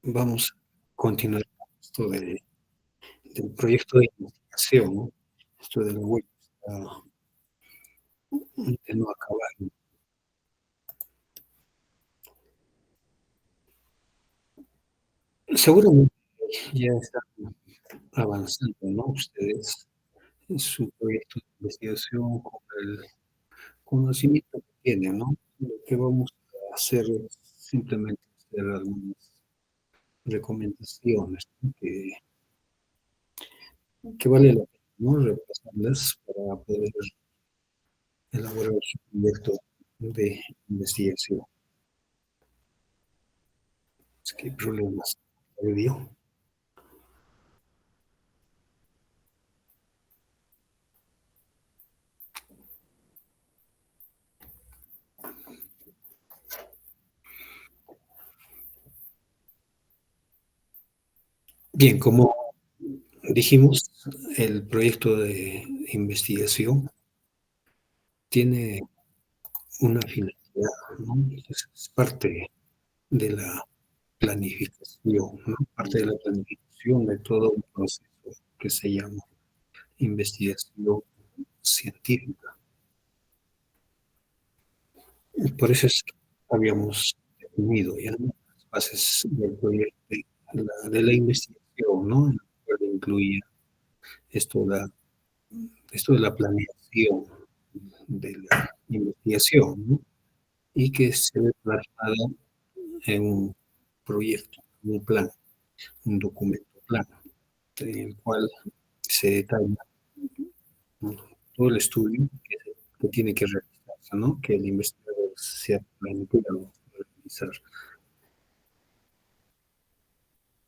Vamos a continuar con esto del proyecto de investigación, ¿no? Esto de la web, ah, de no acabar. Seguramente ya están avanzando, ¿no? Ustedes en su proyecto de investigación con el conocimiento que tienen, ¿no? Lo que vamos a hacer es simplemente hacer algunas recomendaciones, ¿no? Que vale la pena, ¿no? Repasarlas para poder elaborar su proyecto de investigación. Es que hay problemas de audio. Bien, como dijimos, el proyecto de investigación tiene una finalidad, ¿no? Es parte de la planificación, ¿no? Parte de la planificación de todo un proceso que se llama investigación científica. Y por eso es que habíamos definido ya, ¿no? Las bases del proyecto, de la investigación, ¿no? En la cual incluía esto, esto de la planeación de la investigación, ¿no? Y que se ve plasmada en un proyecto, un plan, un documento plan, en el cual se detalla, ¿no? Todo el estudio que tiene que realizarse, ¿no? Que el investigador se ha planteado realizar.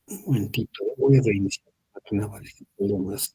Un momentito, voy a reiniciar la máquina, vale, sin problemas.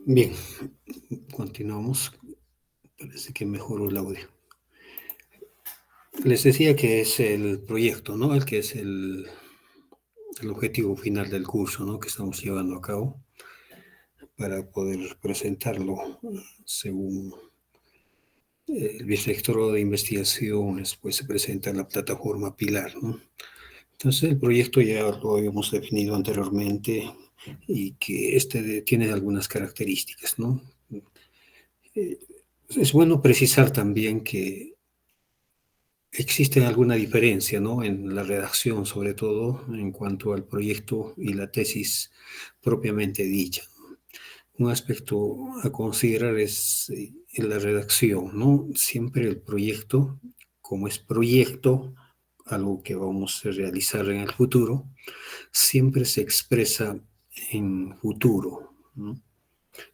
Bien, continuamos. Parece que mejoró el audio. Les decía que es el proyecto, ¿no? El que es el objetivo final del curso, ¿no? Que estamos llevando a cabo para poder presentarlo según el vicerrectorado de investigaciones, pues se presenta en la plataforma Pilar, ¿no? Entonces el proyecto ya lo habíamos definido anteriormente y que tiene algunas características, ¿no? Eh, es bueno precisar también que existe alguna diferencia, ¿no? En la redacción, sobre todo en cuanto al proyecto y la tesis propiamente dicha. Un aspecto a considerar es en la redacción, ¿no? Siempre el proyecto, como es proyecto, algo que vamos a realizar en el futuro, siempre se expresa en futuro, ¿no?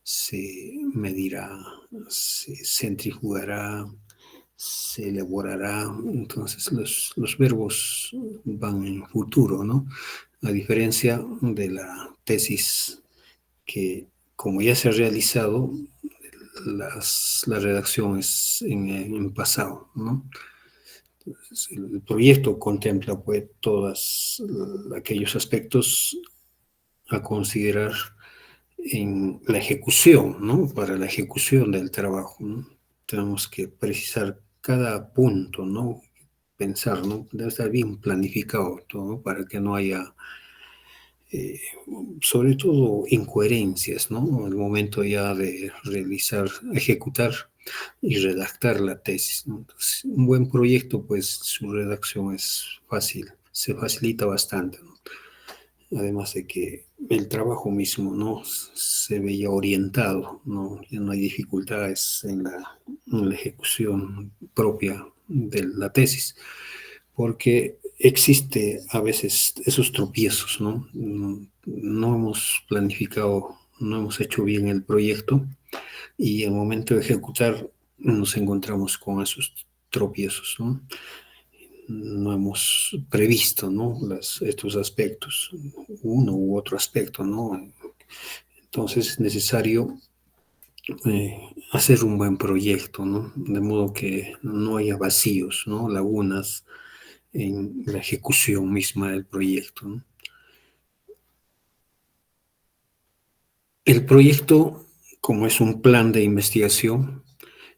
Se medirá, se centrifugará, se elaborará. Entonces los verbos van en futuro, ¿no? A diferencia de la tesis que, como ya se ha realizado, la redacción es en pasado, ¿no? Entonces, el proyecto contempla pues todos aquellos aspectos a considerar en la ejecución, ¿no? Para la ejecución del trabajo, ¿no? Tenemos que precisar cada punto, ¿no? Pensar, ¿no? Debe estar bien planificado todo, ¿no? Para que no haya, eh, sobre todo, incoherencias, ¿no? Al momento ya de realizar, ejecutar y redactar la tesis, ¿no? Entonces, un buen proyecto, pues su redacción es fácil, se facilita bastante, ¿no? Además de que el trabajo mismo no se veía orientado, no, ya no hay dificultades en la ejecución propia de la tesis, porque existe a veces esos tropiezos, ¿no? No hemos planificado, no hemos hecho bien el proyecto y en el momento de ejecutar nos encontramos con esos tropiezos, ¿no? No hemos previsto, ¿no? Estos aspectos, uno u otro aspecto, ¿no? Entonces es necesario hacer un buen proyecto, ¿no? De modo que no haya vacíos, ¿no? Lagunas en la ejecución misma del proyecto, ¿no? El proyecto, como es un plan de investigación,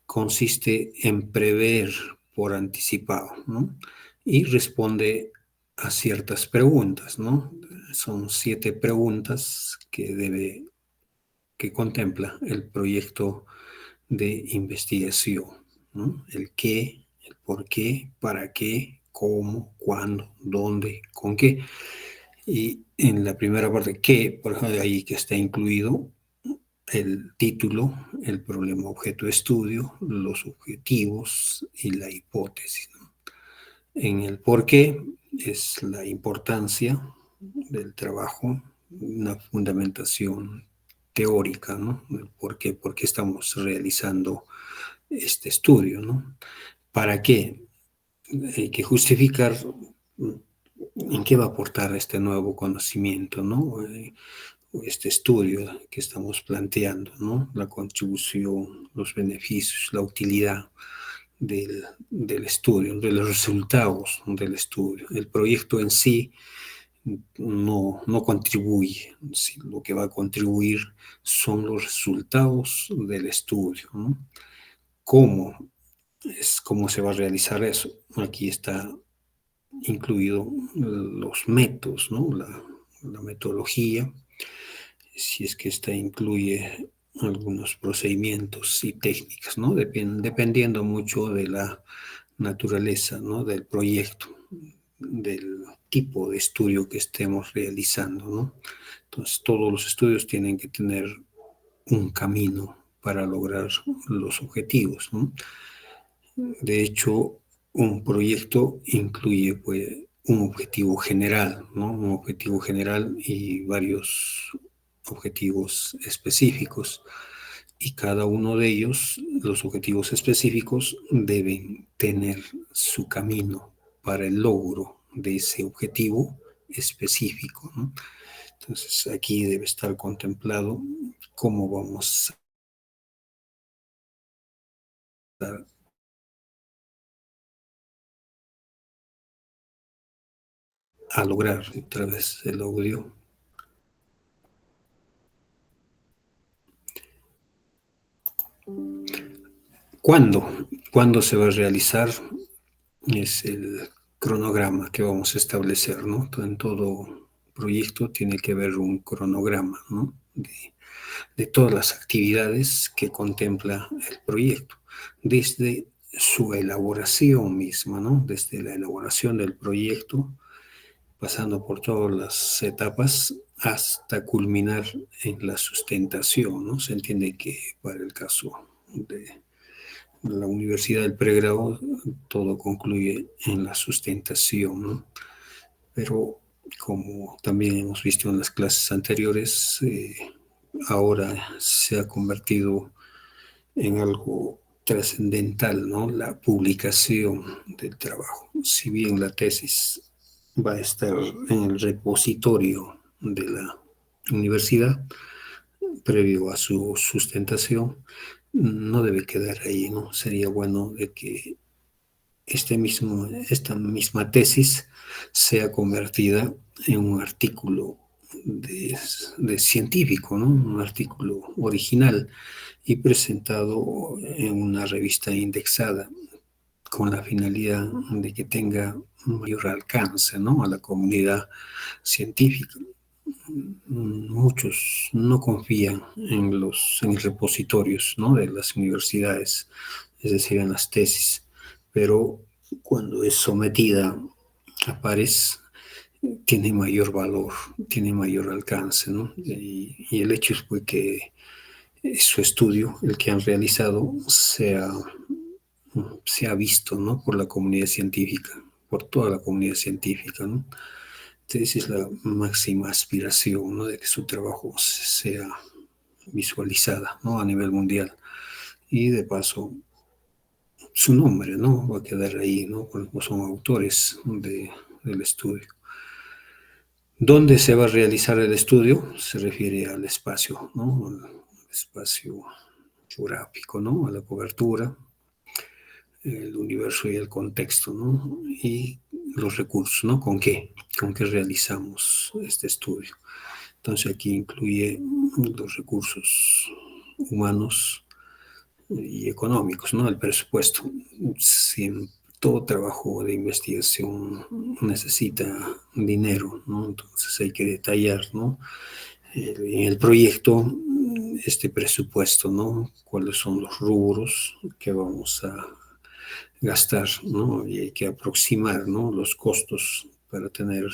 consiste en prever por anticipado, ¿no? Y responde a ciertas preguntas, ¿no? Son 7 preguntas que contempla el proyecto de investigación, ¿no? El qué, el por qué, para qué, cómo, cuándo, dónde, con qué. Y en la primera parte, qué, por ejemplo, ahí que está incluido el título, el problema objeto de estudio, los objetivos y la hipótesis, ¿no? En el por qué es la importancia del trabajo, una fundamentación teórica, ¿no? Por qué estamos realizando este estudio, ¿no? ¿Para qué? Hay que justificar en qué va a aportar este nuevo conocimiento, ¿no? Este estudio que estamos planteando, ¿no? La contribución, los beneficios, la utilidad del estudio, de los resultados del estudio. El proyecto en sí no contribuye, sí, lo que va a contribuir son los resultados del estudio, ¿no? ¿Cómo? ¿Cómo se va a realizar eso? Aquí está incluido los métodos, ¿no? La metodología, si es que esta incluye algunos procedimientos y técnicas, ¿no? Dependiendo mucho de la naturaleza, ¿no? Del proyecto, del tipo de estudio que estemos realizando, ¿no? Entonces, todos los estudios tienen que tener un camino para lograr los objetivos, ¿no? De hecho, un proyecto incluye pues, un objetivo general, ¿no? Un objetivo general y varios objetivos específicos. Y cada uno de ellos, los objetivos específicos, deben tener su camino para el logro de ese objetivo específico, ¿no? Entonces, aquí debe estar contemplado cómo vamos a lograr a través del audio. ¿Cuándo? ¿Cuándo se va a realizar? Es el cronograma que vamos a establecer, ¿no? En todo proyecto tiene que haber un cronograma, ¿no? De todas las actividades que contempla el proyecto, desde su elaboración misma, ¿no? Desde la elaboración del proyecto, pasando por todas las etapas hasta culminar en la sustentación, ¿no? Se entiende que para el caso de la universidad del pregrado todo concluye en la sustentación, ¿no? Pero como también hemos visto en las clases anteriores, ahora se ha convertido en algo trascendental, ¿no? La publicación del trabajo. Si bien la tesis va a estar en el repositorio de la universidad, previo a su sustentación, no debe quedar ahí, ¿no? Sería bueno de que esta misma tesis sea convertida en un artículo de científico, ¿no? Un artículo original y presentado en una revista indexada con la finalidad de que tenga mayor alcance, ¿no? A la comunidad científica. Muchos no confían en los repositorios, ¿no? De las universidades, es decir, en las tesis, pero cuando es sometida a pares tiene mayor valor, tiene mayor alcance, ¿no? Y el hecho es pues, que su estudio, el que han realizado, se ha visto, ¿no? Por la comunidad científica, por toda la comunidad científica, ¿no? Entonces es la máxima aspiración, ¿no? De que su trabajo sea visualizada, ¿no? A nivel mundial. Y de paso, su nombre, ¿no? Va a quedar ahí, ¿no? Porque son autores del estudio. ¿Dónde se va a realizar el estudio? Se refiere al espacio, ¿no? Al espacio geográfico, ¿no? A la cobertura, el universo y el contexto, ¿no? Y los recursos, ¿no? ¿Con qué? ¿Con qué realizamos este estudio? Entonces aquí incluye los recursos humanos y económicos, ¿no? El presupuesto. Si todo trabajo de investigación necesita dinero, ¿no? Entonces hay que detallar, ¿no? En el proyecto este presupuesto, ¿no? Cuáles son los rubros que vamos a gastar, ¿no? Y hay que aproximar, ¿no? Los costos para tener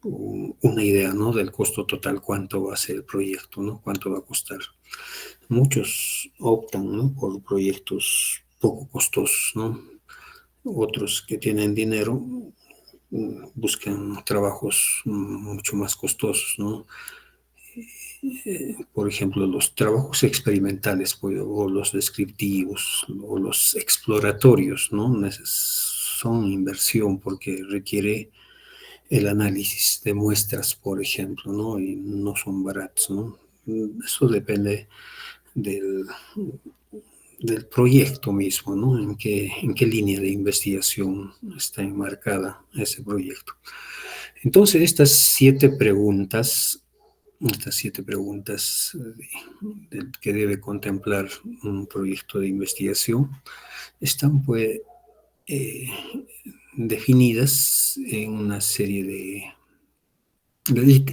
una idea, ¿no? Del costo total, cuánto va a ser el proyecto, ¿no? Cuánto va a costar. Muchos optan, ¿no? Por proyectos poco costosos, ¿no? Otros que tienen dinero buscan trabajos mucho más costosos, ¿no? Por ejemplo, los trabajos experimentales pues, o los descriptivos o los exploratorios, ¿no? Son inversión porque requiere el análisis de muestras, por ejemplo, ¿no? Y no son baratos, ¿no? Eso depende del, del proyecto mismo, ¿no? En qué línea de investigación está enmarcada ese proyecto. Entonces, estas siete preguntas que debe contemplar un proyecto de investigación, están pues eh, definidas en una serie de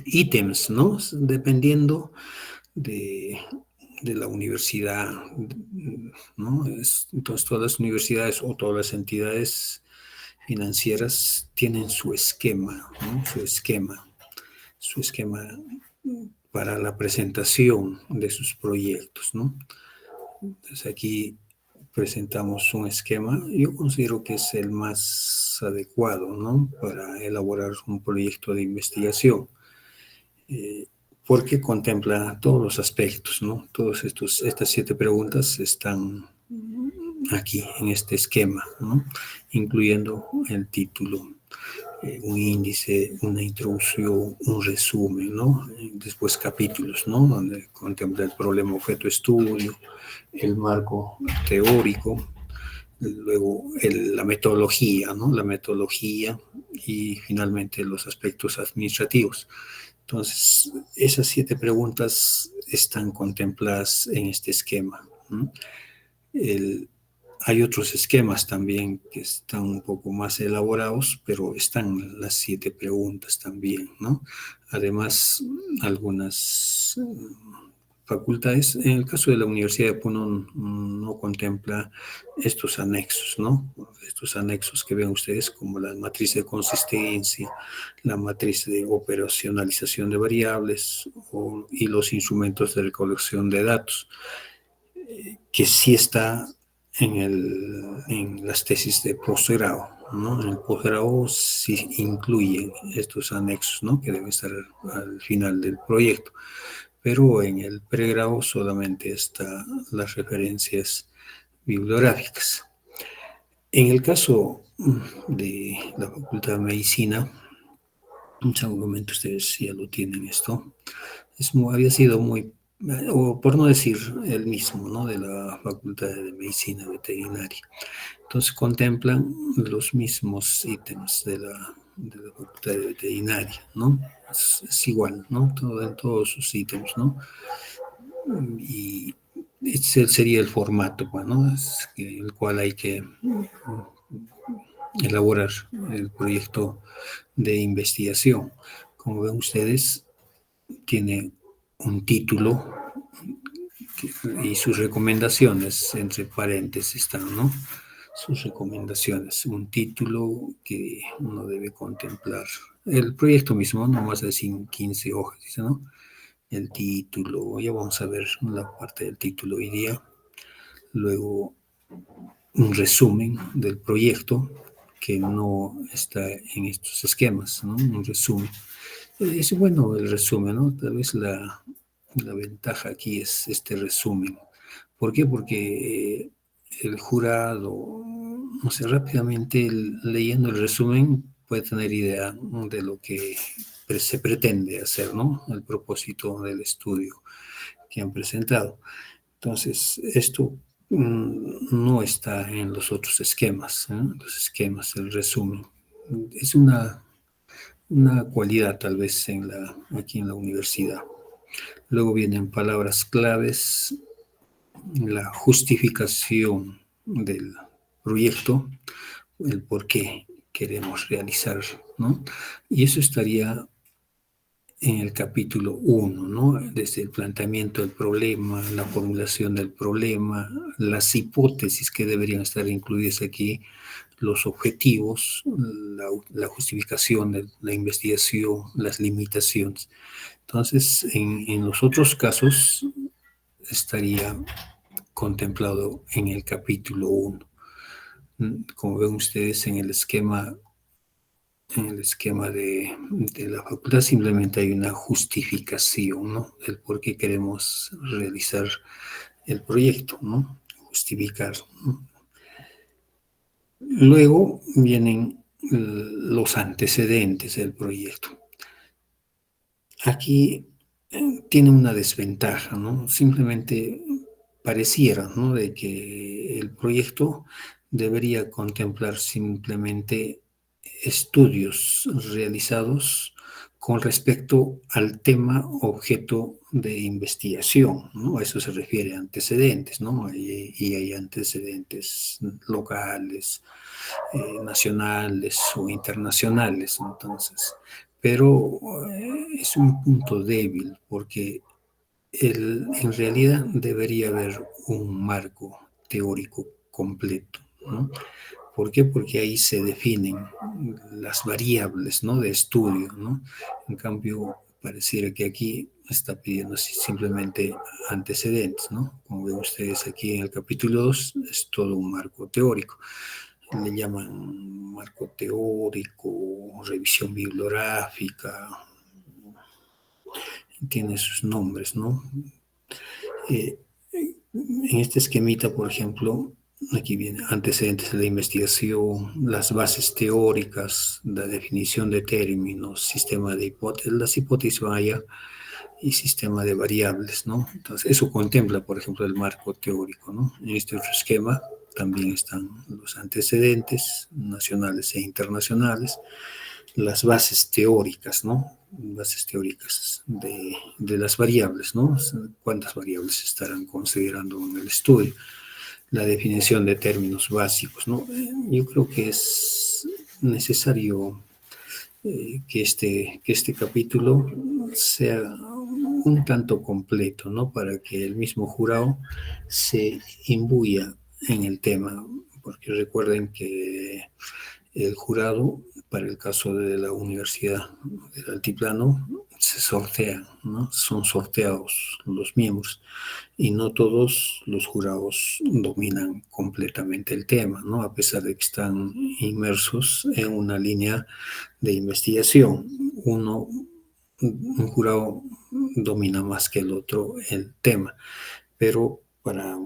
ítems, ¿no? Dependiendo de, de la universidad, ¿no? Entonces todas las universidades o todas las entidades financieras tienen su esquema, ¿no? Su esquema para la presentación de sus proyectos, ¿no? Entonces aquí presentamos un esquema, yo considero que es el más adecuado, ¿no? Para elaborar un proyecto de investigación, eh, porque contempla todos los aspectos, ¿no? Estas 7 preguntas están aquí en este esquema, ¿no? Incluyendo el título. un índice, una introducción, un resumen, ¿no? Después capítulos, ¿no? Donde contempla el problema objeto estudio, el marco teórico, luego la metodología, ¿no? La metodología y finalmente los aspectos administrativos. Entonces, esas 7 preguntas están contempladas en este esquema, ¿no? El, Hay otros esquemas también que están un poco más elaborados, pero están las 7 preguntas también, ¿no? Además, algunas facultades, en el caso de la Universidad de Puno no contempla estos anexos, ¿no? Estos anexos que ven ustedes como la matriz de consistencia, la matriz de operacionalización de variables y los instrumentos de recolección de datos, que sí está en las tesis de posgrado, ¿no? En el posgrado sí incluyen estos anexos, ¿no? Que deben estar al final del proyecto, pero en el pregrado solamente están las referencias bibliográficas. En el caso de la Facultad de Medicina, seguramente ustedes ya lo tienen esto, había sido muy, o por no decir el mismo, ¿no? De la Facultad de Medicina Veterinaria. Entonces contemplan los mismos ítems de la Facultad de Veterinaria, ¿no? Es igual, ¿no? En todos sus ítems, ¿no? Y ese sería el formato, pues, ¿no? El cual hay que elaborar el proyecto de investigación. Como ven ustedes, tiene un título y sus recomendaciones, entre paréntesis están, ¿no? Sus recomendaciones, un título que uno debe contemplar. El proyecto mismo, no más de 15 hojas, dice, ¿no? El título, ya vamos a ver la parte del título hoy día. Luego, un resumen del proyecto que no está en estos esquemas, ¿no? Un resumen. Es bueno el resumen, ¿no? Tal vez la ventaja aquí es este resumen. ¿Por qué? Porque el jurado, no sé, rápidamente leyendo el resumen puede tener idea de lo que se pretende hacer, ¿no? El propósito del estudio que han presentado. Entonces, esto no está en los otros esquemas, ¿eh? Los esquemas, el resumen. Es una cualidad tal vez aquí en la universidad. Luego vienen palabras claves, la justificación del proyecto, el por qué queremos realizar, ¿no? Y eso estaría en el capítulo 1, ¿no? Desde el planteamiento del problema, la formulación del problema, las hipótesis que deberían estar incluidas aquí, los objetivos, la justificación de la investigación, las limitaciones. Entonces, en los otros casos estaría contemplado en el capítulo 1. Como ven ustedes en el esquema de la facultad simplemente hay una justificación, ¿no? Del por qué queremos realizar el proyecto, ¿no? Justificar, ¿no? Luego vienen los antecedentes del proyecto. Aquí tiene una desventaja, ¿no? Simplemente pareciera, ¿no? De que el proyecto debería contemplar simplemente estudios realizados con respecto al tema objeto de investigación, ¿no? A eso se refiere antecedentes, ¿no? Y hay antecedentes locales, nacionales o internacionales, entonces. Pero es un punto débil porque en realidad debería haber un marco teórico completo, ¿no? ¿Por qué? Porque ahí se definen las variables, ¿no? De estudio, ¿no? En cambio, pareciera que aquí está pidiendo simplemente antecedentes, ¿no? Como ven ustedes aquí en el capítulo 2, es todo un marco teórico. Le llaman marco teórico, revisión bibliográfica, tiene sus nombres, ¿no? En este esquemita, por ejemplo, Aquí viene antecedentes de la investigación, las bases teóricas, la definición de términos, sistema de hipótesis, las hipótesis vaya y sistema de variables, ¿no? Entonces, eso contempla, por ejemplo, el marco teórico, ¿no? En este otro esquema también están los antecedentes nacionales e internacionales, las bases teóricas, ¿no? Bases teóricas de las variables, ¿no? ¿Cuántas variables se estarán considerando en el estudio? La definición de términos básicos, ¿no? Yo creo que es necesario que este capítulo sea un tanto completo, ¿no? Para que el mismo jurado se imbuya en el tema, porque recuerden que el jurado, para el caso de la Universidad del Altiplano, se sortean, ¿no? Son sorteados los miembros y no todos los jurados dominan completamente el tema, ¿no? A pesar de que están inmersos en una línea de investigación. Un jurado domina más que el otro el tema, pero para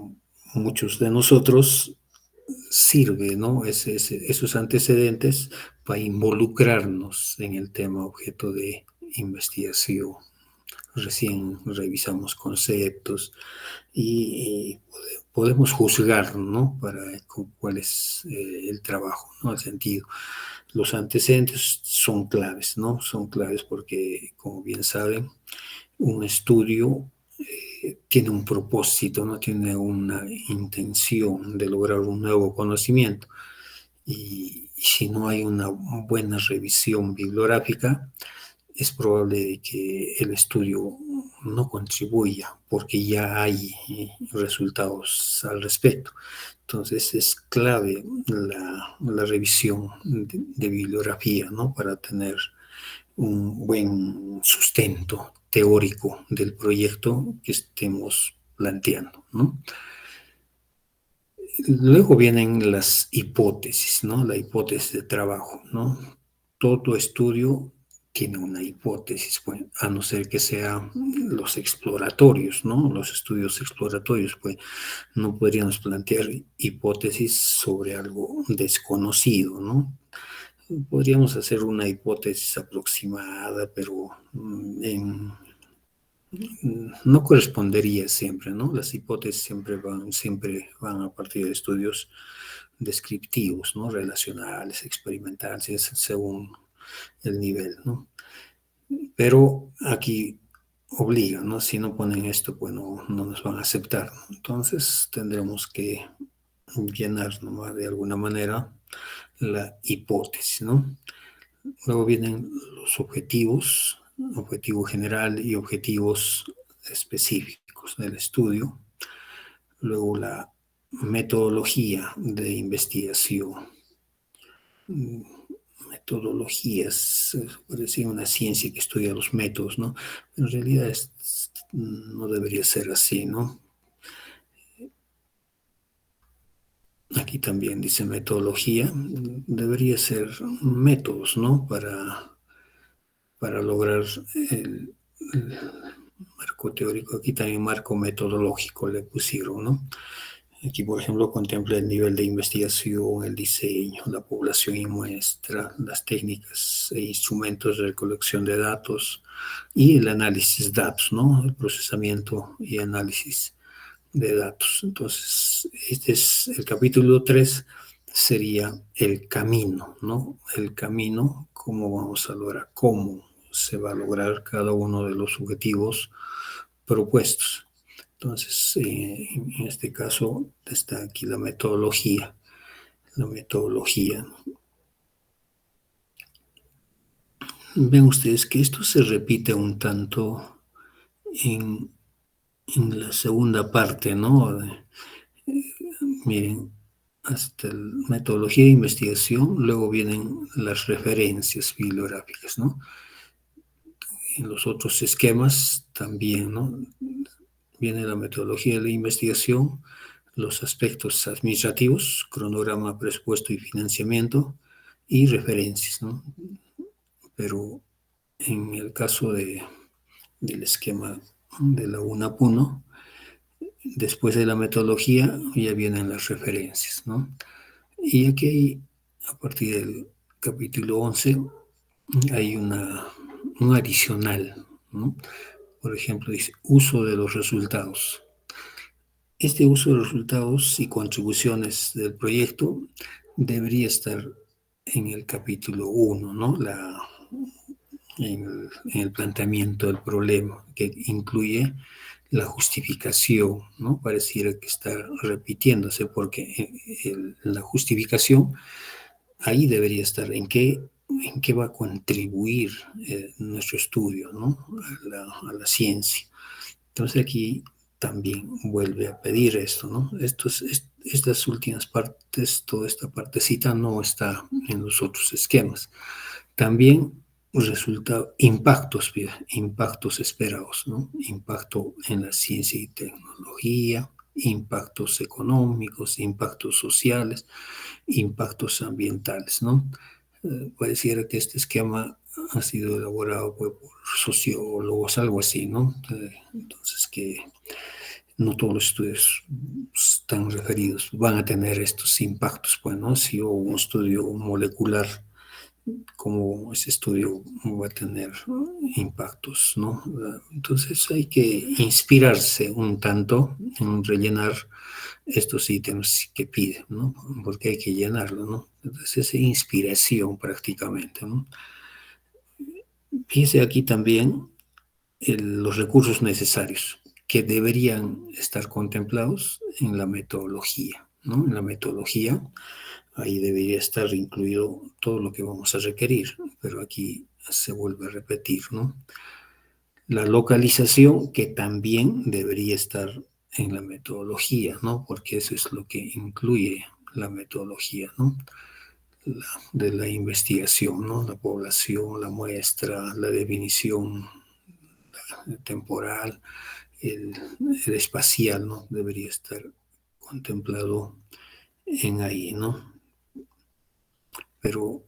muchos de nosotros sirve, ¿no? Esos antecedentes para involucrarnos en el tema objeto de investigación. Recién revisamos conceptos y podemos juzgar, ¿no? Para cuál es el trabajo, ¿no? El sentido. Los antecedentes son claves, ¿no? Son claves porque, como bien saben, un estudio tiene un propósito, no tiene una intención de lograr un nuevo conocimiento. Y si no hay una buena revisión bibliográfica, es probable que el estudio no contribuya porque ya hay resultados al respecto. Entonces es clave la revisión de bibliografía, ¿no? Para tener un buen sustento teórico del proyecto que estemos planteando, ¿no? Luego vienen las hipótesis, ¿no? La hipótesis de trabajo, ¿no? Todo estudio tiene una hipótesis, pues, a no ser que sean los exploratorios, ¿no? Los estudios exploratorios, pues no podríamos plantear hipótesis sobre algo desconocido, ¿no? Podríamos hacer una hipótesis aproximada, pero no correspondería siempre, ¿no? Las hipótesis siempre van a partir de estudios descriptivos, ¿no? Relacionales, experimentales, según el nivel, ¿no? Pero aquí obliga, ¿no? Si no ponen esto, pues no nos van a aceptar. Entonces tendremos que llenar nomás de alguna manera la hipótesis, ¿no? Luego vienen los objetivos, objetivo general y objetivos específicos del estudio. Luego la metodología de investigación. Metodologías, parece una ciencia que estudia los métodos, ¿no? En realidad no debería ser así, ¿no? Aquí también dice metodología, debería ser métodos, ¿no? Para lograr el marco teórico, aquí también marco metodológico le pusieron, ¿no? Aquí, por ejemplo, contempla el nivel de investigación, el diseño, la población y muestra, las técnicas e instrumentos de recolección de datos y el análisis de datos, ¿no? El procesamiento y análisis de datos. Entonces, este es el capítulo 3 sería el camino, ¿no? El camino, cómo vamos a lograr, cómo se va a lograr cada uno de los objetivos propuestos. Entonces, en este caso está aquí la metodología. La metodología. Ven ustedes que esto se repite un tanto en, en la segunda parte, ¿no? Miren, hasta la metodología de investigación, luego vienen las referencias bibliográficas, ¿no? En los otros esquemas también, ¿no? Viene la metodología de la investigación, los aspectos administrativos, cronograma, presupuesto y financiamiento, y referencias, ¿no? Pero en el caso del esquema de la UNAPUNO, Después de la metodología ya vienen las referencias, ¿no? Y aquí hay, a partir del capítulo 11, hay un adicional, ¿no? Por ejemplo, dice uso de los resultados. Este uso de los resultados y contribuciones del proyecto debería estar en el capítulo 1, ¿no? En el planteamiento del problema, que incluye la justificación, ¿no? Pareciera que está repitiéndose, porque la justificación ahí debería estar en qué va a contribuir nuestro estudio, ¿no? A la ciencia. Entonces aquí también vuelve a pedir esto, ¿no? Estas últimas partes, toda esta partecita no está en los otros esquemas. También impactos esperados, ¿no? Impacto en la ciencia y tecnología, impactos económicos, impactos sociales, impactos ambientales, ¿no? Pareciera que este esquema ha sido elaborado pues, por sociólogos, algo así, ¿no? Entonces, que no todos los estudios están referidos, van a tener estos impactos, pues, ¿no? Si hubo un estudio molecular, como ese estudio va a tener impactos, ¿no? Entonces hay que inspirarse un tanto en rellenar estos ítems que piden, ¿no? Porque hay que llenarlo, ¿no? Entonces es inspiración prácticamente, ¿no? Fíjese aquí también los recursos necesarios que deberían estar contemplados en la metodología, ¿no? En la metodología, ahí debería estar incluido todo lo que vamos a requerir, pero aquí se vuelve a repetir, ¿no? La localización que también debería estar en la metodología, ¿no? Porque eso es lo que incluye la metodología, ¿no? De la investigación, ¿no? La población, la muestra, la definición temporal, el, el espacial, ¿no? Debería estar contemplado en ahí, ¿no? Pero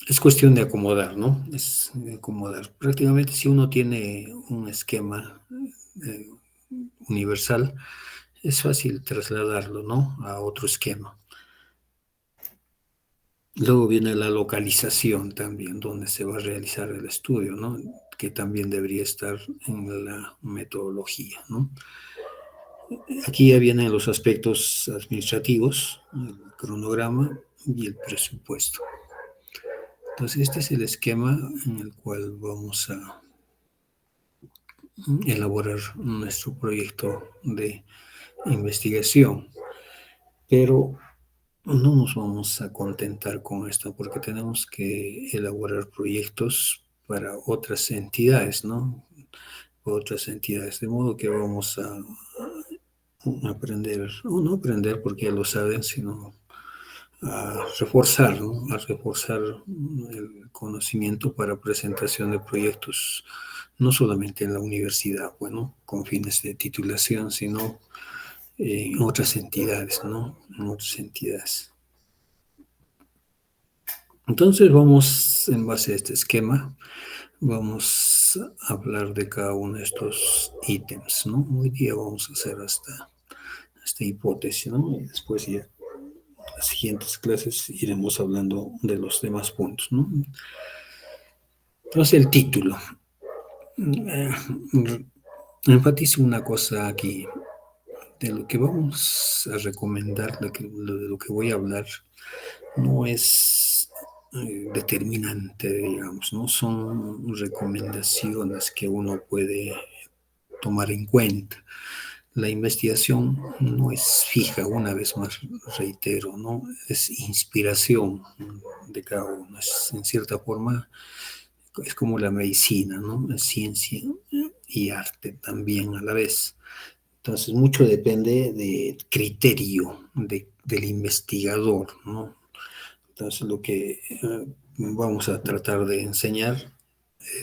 es cuestión de acomodar, ¿no? Es de acomodar. Prácticamente si uno tiene un esquema eh, universal, es fácil trasladarlo, ¿no? A otro esquema. Luego viene la localización también, donde se va a realizar el estudio, ¿no? Que también debería estar en la metodología, ¿no? Aquí ya vienen los aspectos administrativos, el cronograma y el presupuesto. Entonces, este es el esquema en el cual vamos a elaborar nuestro proyecto de investigación. Pero no nos vamos a contentar con esto porque tenemos que elaborar proyectos para otras entidades, ¿no? Otras entidades, de modo que vamos a aprender, o no aprender porque ya lo saben, sino a reforzar, ¿no? A reforzar el conocimiento para presentación de proyectos, no solamente en la universidad, bueno, con fines de titulación, sino en otras entidades, ¿no? En otras entidades. Entonces vamos, en base a este esquema, vamos a hablar de cada uno de estos ítems, ¿no? Hoy día vamos a hacer esta hipótesis, ¿no? Y después ya las siguientes clases iremos hablando de los demás puntos, ¿no? Entonces el título. Eh, Enfatizo una cosa aquí. De lo que vamos a recomendar, de lo que voy a hablar, no es determinante, digamos, ¿no? Son recomendaciones que uno puede tomar en cuenta. La investigación no es fija, una vez más reitero, ¿no? Es inspiración de cada uno. Es, en cierta forma, es como la medicina, ¿no? Es ciencia y arte también a la vez. Entonces, mucho depende del criterio del investigador, ¿no? Entonces, lo que vamos a tratar de enseñar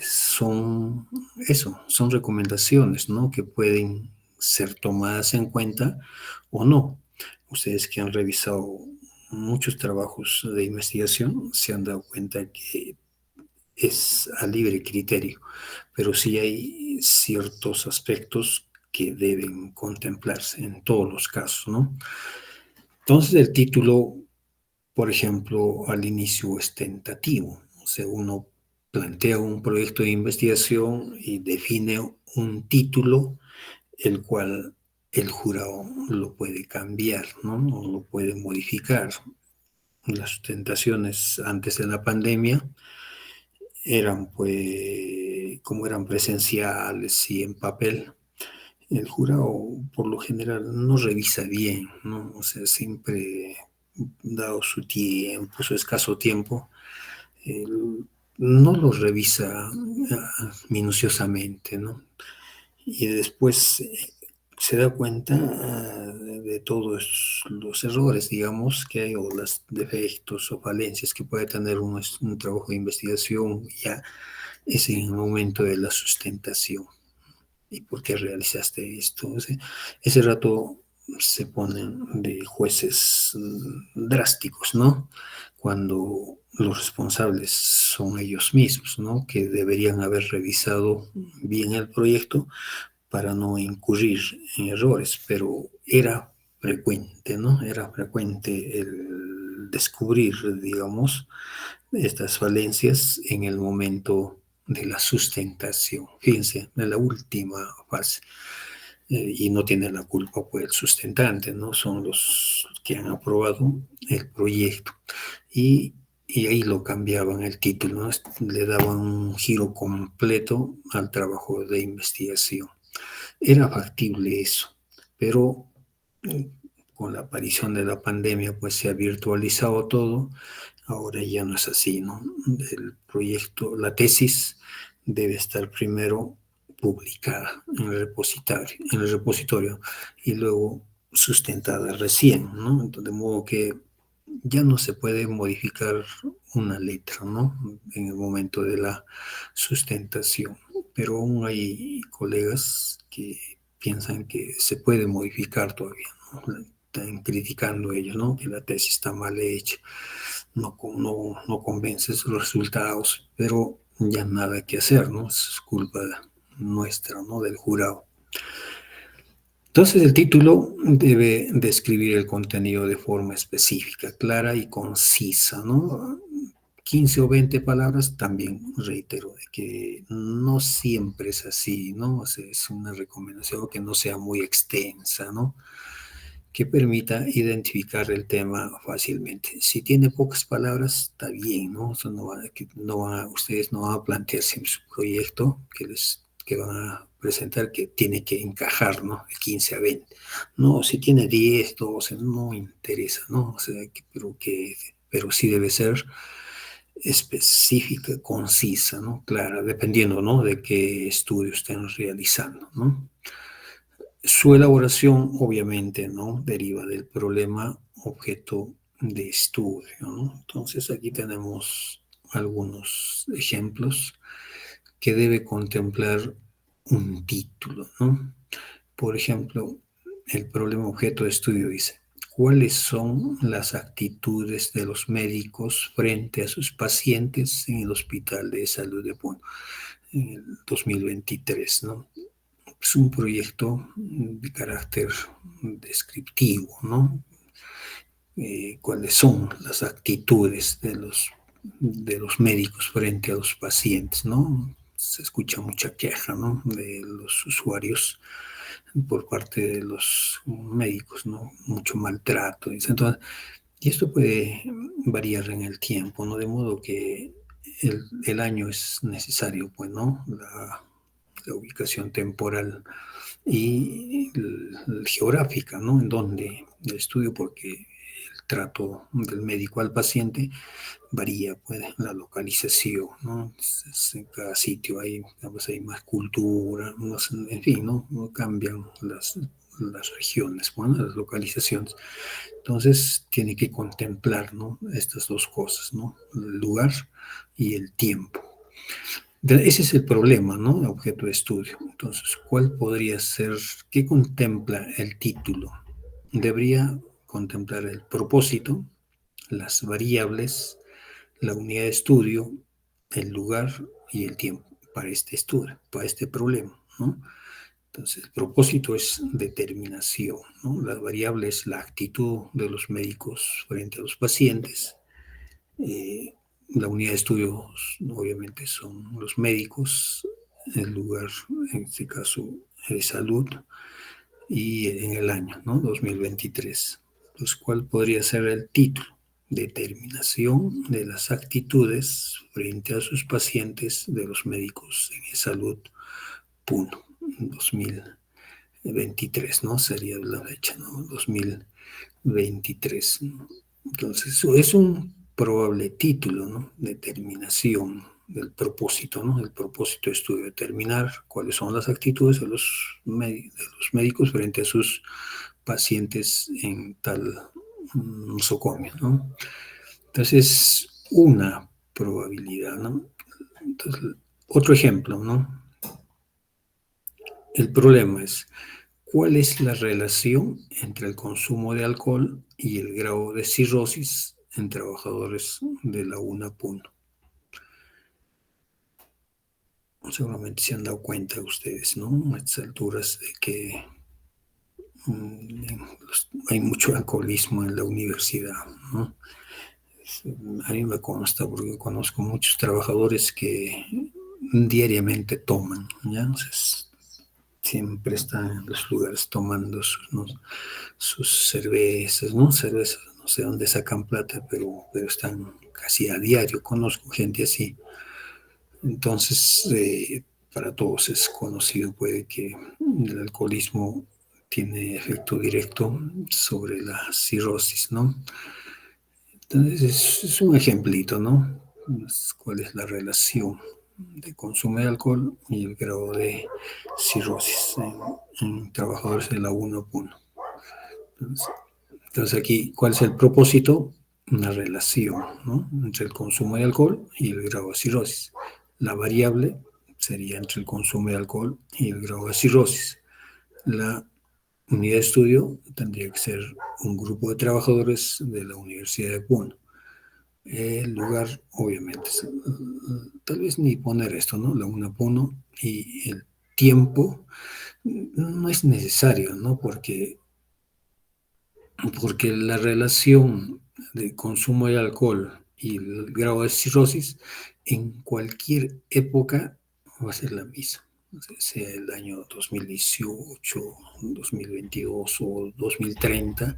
son eso, son recomendaciones, ¿no? Que pueden ser tomadas en cuenta o no. Ustedes que han revisado muchos trabajos de investigación se han dado cuenta que es a libre criterio, pero sí hay ciertos aspectos que deben contemplarse en todos los casos, ¿no? Entonces, el título, por ejemplo, al inicio es tentativo. O sea, uno plantea un proyecto de investigación y define un título, el cual el jurado lo puede cambiar, ¿no? O lo puede modificar. Las sustentaciones antes de la pandemia eran, pues, como eran presenciales y en papel, el jurado por lo general no revisa bien, ¿no? O sea, siempre, dado su tiempo, su escaso tiempo, no lo revisa minuciosamente, ¿no? Y después se da cuenta de todos los errores, digamos, que hay, o los defectos o falencias que puede tener un trabajo de investigación, ya es en el momento de la sustentación. ¿Y por qué realizaste esto? Ese rato se ponen de jueces drásticos, ¿no? Cuando los responsables son ellos mismos, ¿no? Que deberían haber revisado bien el proyecto para no incurrir en errores, pero era frecuente, ¿no? Era frecuente el descubrir, digamos, estas falencias en el momento de la sustentación. Fíjense, en la última fase. Y no tiene la culpa pues el sustentante, ¿no? Son los que han aprobado el proyecto. Y ahí lo cambiaban el título, ¿no? Le daban un giro completo al trabajo de investigación. Era factible eso, pero con la aparición de la pandemia pues se ha virtualizado todo. Ahora ya no es así, ¿no? El proyecto, la tesis debe estar primero publicada en el repositorio y luego sustentada recién, ¿no? De modo que ya no se puede modificar una letra, ¿no? En el momento de la sustentación, pero aún hay colegas que piensan que se puede modificar todavía, ¿no? Están criticando ellos, ¿no? Que la tesis está mal hecha, no convence los resultados, pero ya nada que hacer, ¿no? Es culpa nuestra, ¿no? Del jurado. Entonces el título debe describir el contenido de forma específica, clara y concisa, ¿no? 15 o 20 palabras, también reitero, de que no siempre es así, ¿no? O sea, es una recomendación que no sea muy extensa, ¿no? Que permita identificar el tema fácilmente. Si tiene pocas palabras, está bien, ¿no? Eso ustedes no van a plantear siempre su proyecto que van a presentar que tiene que encajar, ¿no? De 15 a 20. No, si tiene 10, 12, no interesa, ¿no? O sea, pero sí debe ser específica, concisa, ¿no? Clara, dependiendo, ¿no? De qué estudio estén realizando, ¿no? Su elaboración, obviamente, ¿no? Deriva del problema objeto de estudio, ¿no? Entonces, aquí tenemos algunos ejemplos que debe contemplar un título, ¿no? Por ejemplo, el problema objeto de estudio dice, ¿cuáles son las actitudes de los médicos frente a sus pacientes en el Hospital de Salud de Puno en el 2023, ¿no? Es un proyecto de carácter descriptivo, ¿no? Cuáles son las actitudes de los médicos frente a los pacientes, ¿no? Se escucha mucha queja, ¿no? De los usuarios por parte de los médicos, ¿no? Mucho maltrato. Entonces, y esto puede variar en el tiempo, ¿no? De modo que el año es necesario, pues, ¿no? La ubicación temporal y geográfica, ¿no? En donde el estudio, porque el trato del médico al paciente varía, pues, la localización, ¿no? En cada sitio hay más cultura, más, en fin, ¿no? No cambian las regiones, bueno, las localizaciones. Entonces, tiene que contemplar, ¿no? Estas dos cosas, ¿no? El lugar y el tiempo. Ese es el problema, ¿no? Objeto de estudio. Entonces, ¿cuál podría ser, qué contempla el título? Debería contemplar el propósito, las variables, la unidad de estudio, el lugar y el tiempo para este estudio, para este problema, ¿no? Entonces, el propósito es determinación, ¿no? La variable es la actitud de los médicos frente a los pacientes. La unidad de estudios, obviamente, son los médicos, el lugar, en este caso, de salud, y en el año, ¿no? 2023. Pues, ¿cuál podría ser el título? Determinación de las actitudes frente a sus pacientes de los médicos en salud, Puno, 2023, ¿no? Sería la fecha, ¿no? 2023. Entonces, es un probable título, ¿no? Determinación del propósito, ¿no? El propósito de estudio, determinar cuáles son las actitudes de los médicos frente a sus pacientes en tal nosocomio, ¿no? Entonces, una probabilidad, ¿no? Entonces, otro ejemplo, ¿no? El problema es, ¿cuál es la relación entre el consumo de alcohol y el grado de cirrosis en trabajadores de la UNAPUN? Seguramente se han dado cuenta ustedes, ¿no? A estas alturas de que hay mucho alcoholismo en la universidad, ¿no? A mí me consta porque conozco muchos trabajadores que diariamente toman, ¿ya? Entonces, siempre están en los lugares tomando sus, ¿no? sus cervezas, ¿no? Cervezas, no sé dónde sacan plata, pero están casi a diario. Conozco gente así. Entonces, para todos es conocido, puede que el alcoholismo tiene efecto directo sobre la cirrosis, ¿no? Entonces, es un ejemplito, ¿no? ¿Cuál es la relación de consumo de alcohol y el grado de cirrosis en trabajadores de la 1.1? Entonces aquí, ¿cuál es el propósito? Una relación, ¿no? Entre el consumo de alcohol y el grado de cirrosis. La variable sería entre el consumo de alcohol y el grado de cirrosis. La unidad de estudio tendría que ser un grupo de trabajadores de la Universidad de Puno. El lugar, obviamente, tal vez ni poner esto, ¿no? La UNAPUNO, y el tiempo no es necesario, ¿no? Porque la relación de consumo de alcohol y el grado de cirrosis en cualquier época va a ser la misma, sea el año 2018, 2022 o 2030.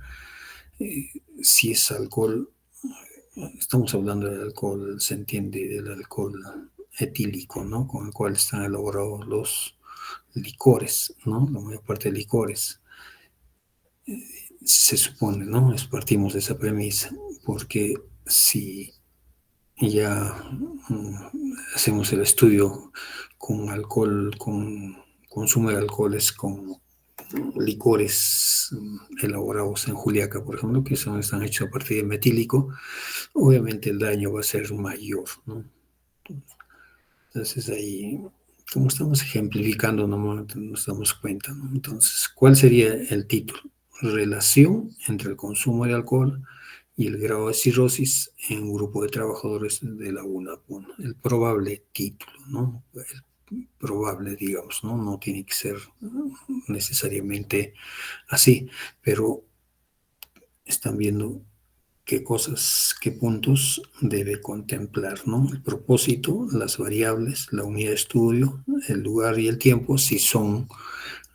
eh, si es alcohol, estamos hablando del alcohol, se entiende del alcohol etílico, ¿no? Con el cual están elaborados los licores, ¿no? La mayor parte de licores. Se supone, ¿no? Partimos de esa premisa, porque si ya hacemos el estudio con alcohol, con consumo de alcoholes, con licores elaborados en Juliaca, por ejemplo, que están hechos a partir de metílico, obviamente el daño va a ser mayor, ¿no? Entonces ahí, como estamos ejemplificando, no nos damos cuenta, ¿no? Entonces, ¿cuál sería el título? Relación entre el consumo de alcohol y el grado de cirrosis en un grupo de trabajadores de la UNAPUN. El probable título, ¿no? El probable, digamos, ¿no? No tiene que ser necesariamente así, pero están viendo qué cosas, qué puntos debe contemplar, ¿no? El propósito, las variables, la unidad de estudio, el lugar y el tiempo, si son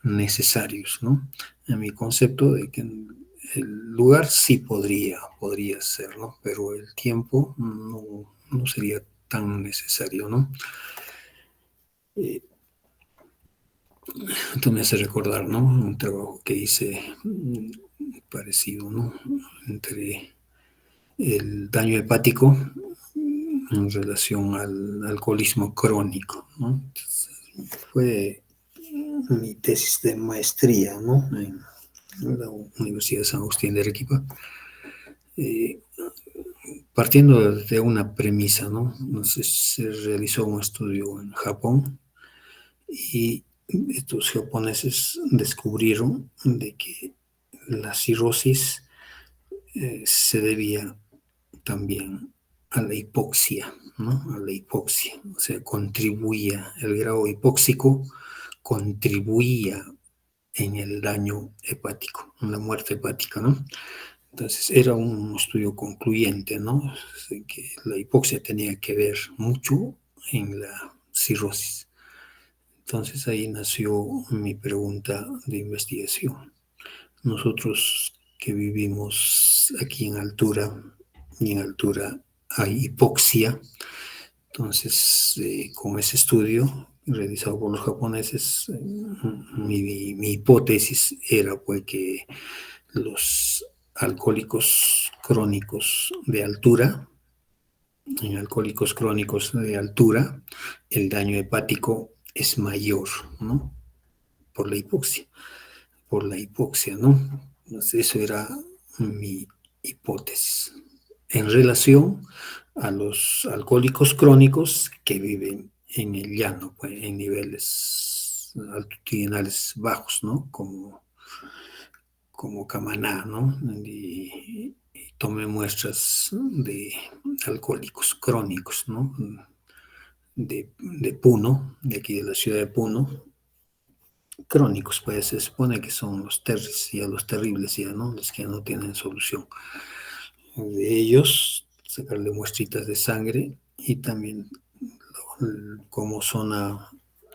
necesarios, ¿no? En mi concepto de que el lugar sí podría ser, ¿no? Pero el tiempo no sería tan necesario, ¿no? Esto me hace recordar, ¿no? Un trabajo que hice parecido, ¿no? Entre el daño hepático en relación al alcoholismo crónico, ¿no? Entonces, fue mi tesis de maestría, ¿no? En la Universidad de San Agustín de Arequipa, eh, partiendo de una premisa, ¿no? Entonces, se realizó un estudio en Japón y estos japoneses descubrieron de que la cirrosis se debía también a la hipoxia, ¿no? A la hipoxia, o sea, contribuía, el grado hipóxico contribuía en el daño hepático, en la muerte hepática, ¿no? Entonces era un estudio concluyente, ¿no? Que la hipoxia tenía que ver mucho en la cirrosis. Entonces ahí nació mi pregunta de investigación. Nosotros que vivimos aquí en altura, y en altura hay hipoxia, entonces con ese estudio realizado por los japoneses, mi hipótesis era pues que los alcohólicos crónicos de altura, en alcohólicos crónicos de altura, el daño hepático es mayor, ¿no? Por la hipoxia, ¿no? Entonces, eso era mi hipótesis en relación a los alcohólicos crónicos que viven en el llano, pues, en niveles altitudinales bajos, ¿no? Como Camaná, ¿no? Y tomé muestras de alcohólicos crónicos, ¿no? De Puno, de aquí de la ciudad de Puno, crónicos, pues se supone que son los terribles, ya los terribles, ya, ¿no? Los que no tienen solución. De ellos, sacarle muestritas de sangre y también como zona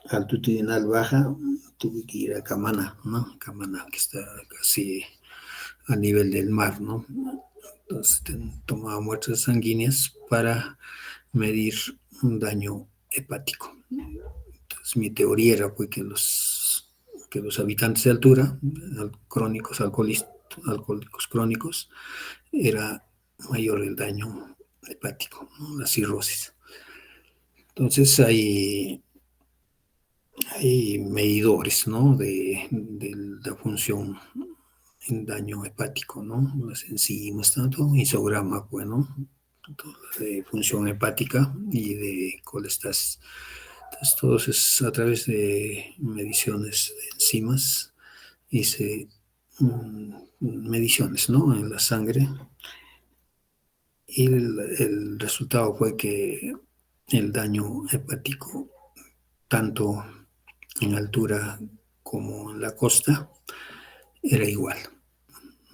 altitudinal baja, tuve que ir a Camaná, ¿no? Camaná, que está casi a nivel del mar, ¿no? Entonces tomaba muestras sanguíneas para medir un daño hepático. Entonces mi teoría era pues, que los habitantes de altura, crónicos, alcohólicos crónicos, era mayor el daño hepático, ¿no? La cirrosis. Entonces hay medidores, ¿no? De la función en daño hepático, ¿no? Las enzimas, tanto isograma, pues, ¿no? De función hepática y de colestasis. Entonces, todo es a través de mediciones de enzimas, hice mediciones, ¿no? En la sangre y el resultado fue que el daño hepático, tanto en altura como en la costa, era igual.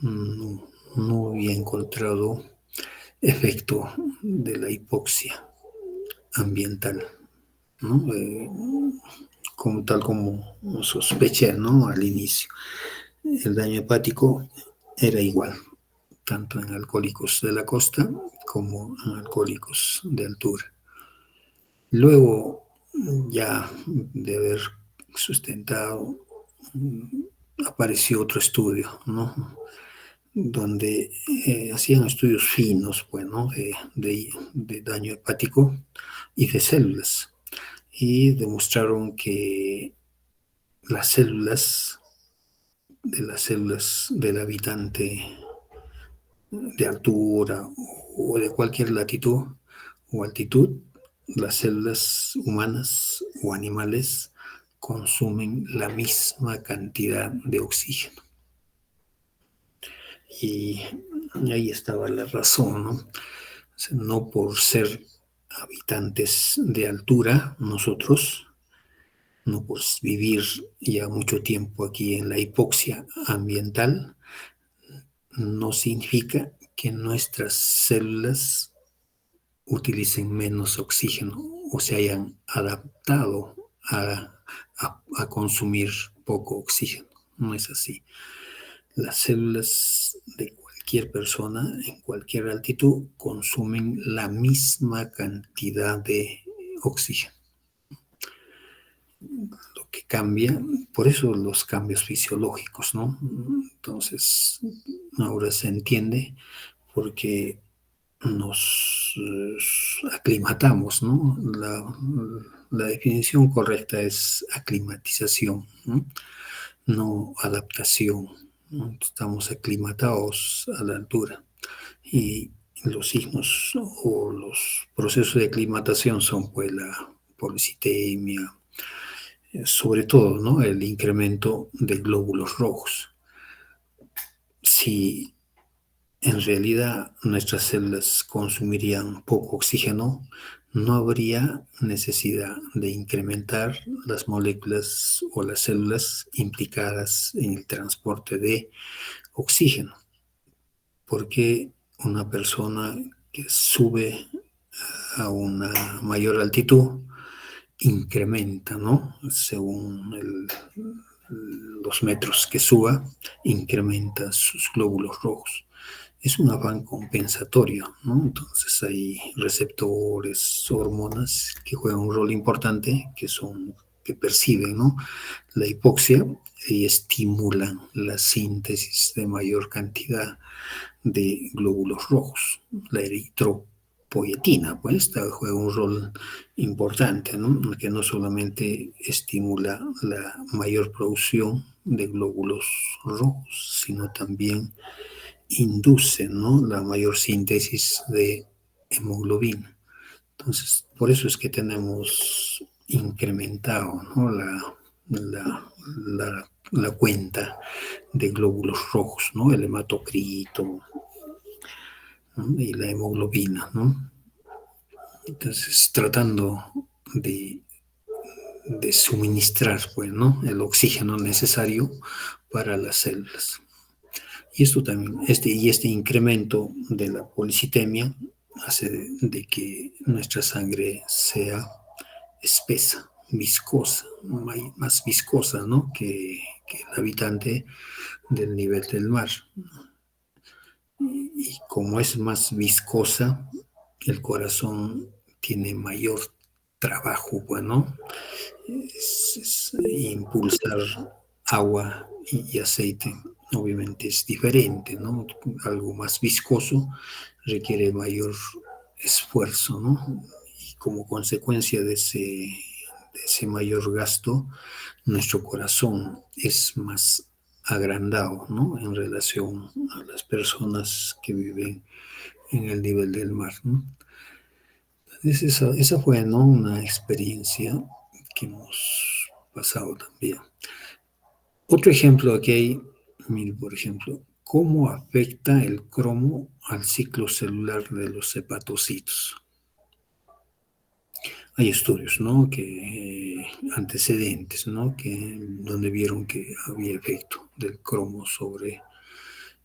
No, no había encontrado efecto de la hipoxia ambiental, ¿no? Tal como sospeché, ¿no? Al inicio. El daño hepático era igual, tanto en alcohólicos de la costa como en alcohólicos de altura. Luego, ya de haber sustentado, apareció otro estudio, ¿no? Donde hacían estudios finos, pues, ¿no? De daño hepático y de células. Y demostraron que las células del habitante de altura o de cualquier latitud o altitud, las células humanas o animales consumen la misma cantidad de oxígeno. Y ahí estaba la razón, ¿no? O sea, no por ser habitantes de altura, nosotros, no por vivir ya mucho tiempo aquí en la hipoxia ambiental, no significa que nuestras células utilicen menos oxígeno o se hayan adaptado a consumir poco oxígeno. No es así. Las células de cualquier persona en cualquier altitud consumen la misma cantidad de oxígeno. Lo que cambia, por eso los cambios fisiológicos, ¿no? Entonces, ahora se entiende porque nos aclimatamos, ¿no? La definición correcta es aclimatización, ¿no? No adaptación, ¿no? Estamos aclimatados a la altura y los signos o los procesos de aclimatación son pues la policitemia, sobre todo, ¿no? El incremento de glóbulos rojos. Si en realidad nuestras células consumirían poco oxígeno, no habría necesidad de incrementar las moléculas o las células implicadas en el transporte de oxígeno, porque una persona que sube a una mayor altitud incrementa, ¿no? Según los metros que suba, incrementa sus glóbulos rojos. Es un afán compensatorio, ¿no? Entonces hay receptores, hormonas que juegan un rol importante, que perciben, ¿no? La hipoxia y estimulan la síntesis de mayor cantidad de glóbulos rojos. La eritropoyetina, pues, juega un rol importante, ¿no? Que no solamente estimula la mayor producción de glóbulos rojos, sino también induce, ¿no?, la mayor síntesis de hemoglobina. Entonces, por eso es que tenemos incrementado, ¿no?, la cuenta de glóbulos rojos, ¿no?, el hematocrito, ¿no?, y la hemoglobina, ¿no? Entonces, tratando de, de suministrar, pues, ¿no?, el oxígeno necesario para las células. Y esto también, este incremento de la policitemia hace de que nuestra sangre sea espesa, viscosa, más viscosa, ¿no?, que el habitante del nivel del mar. Y como es más viscosa, el corazón tiene mayor trabajo, bueno, impulsar agua y aceite. Obviamente es diferente, ¿no? Algo más viscoso requiere mayor esfuerzo, ¿no? Y como consecuencia de ese mayor gasto, nuestro corazón es más agrandado, ¿no?, en relación a las personas que viven en el nivel del mar, ¿no? Esa fue, ¿no?, una experiencia que hemos pasado también. Otro ejemplo aquí hay, mire, por ejemplo, ¿cómo afecta el cromo al ciclo celular de los hepatocitos? Hay estudios, ¿no?, antecedentes, ¿no?, donde vieron que había efecto del cromo sobre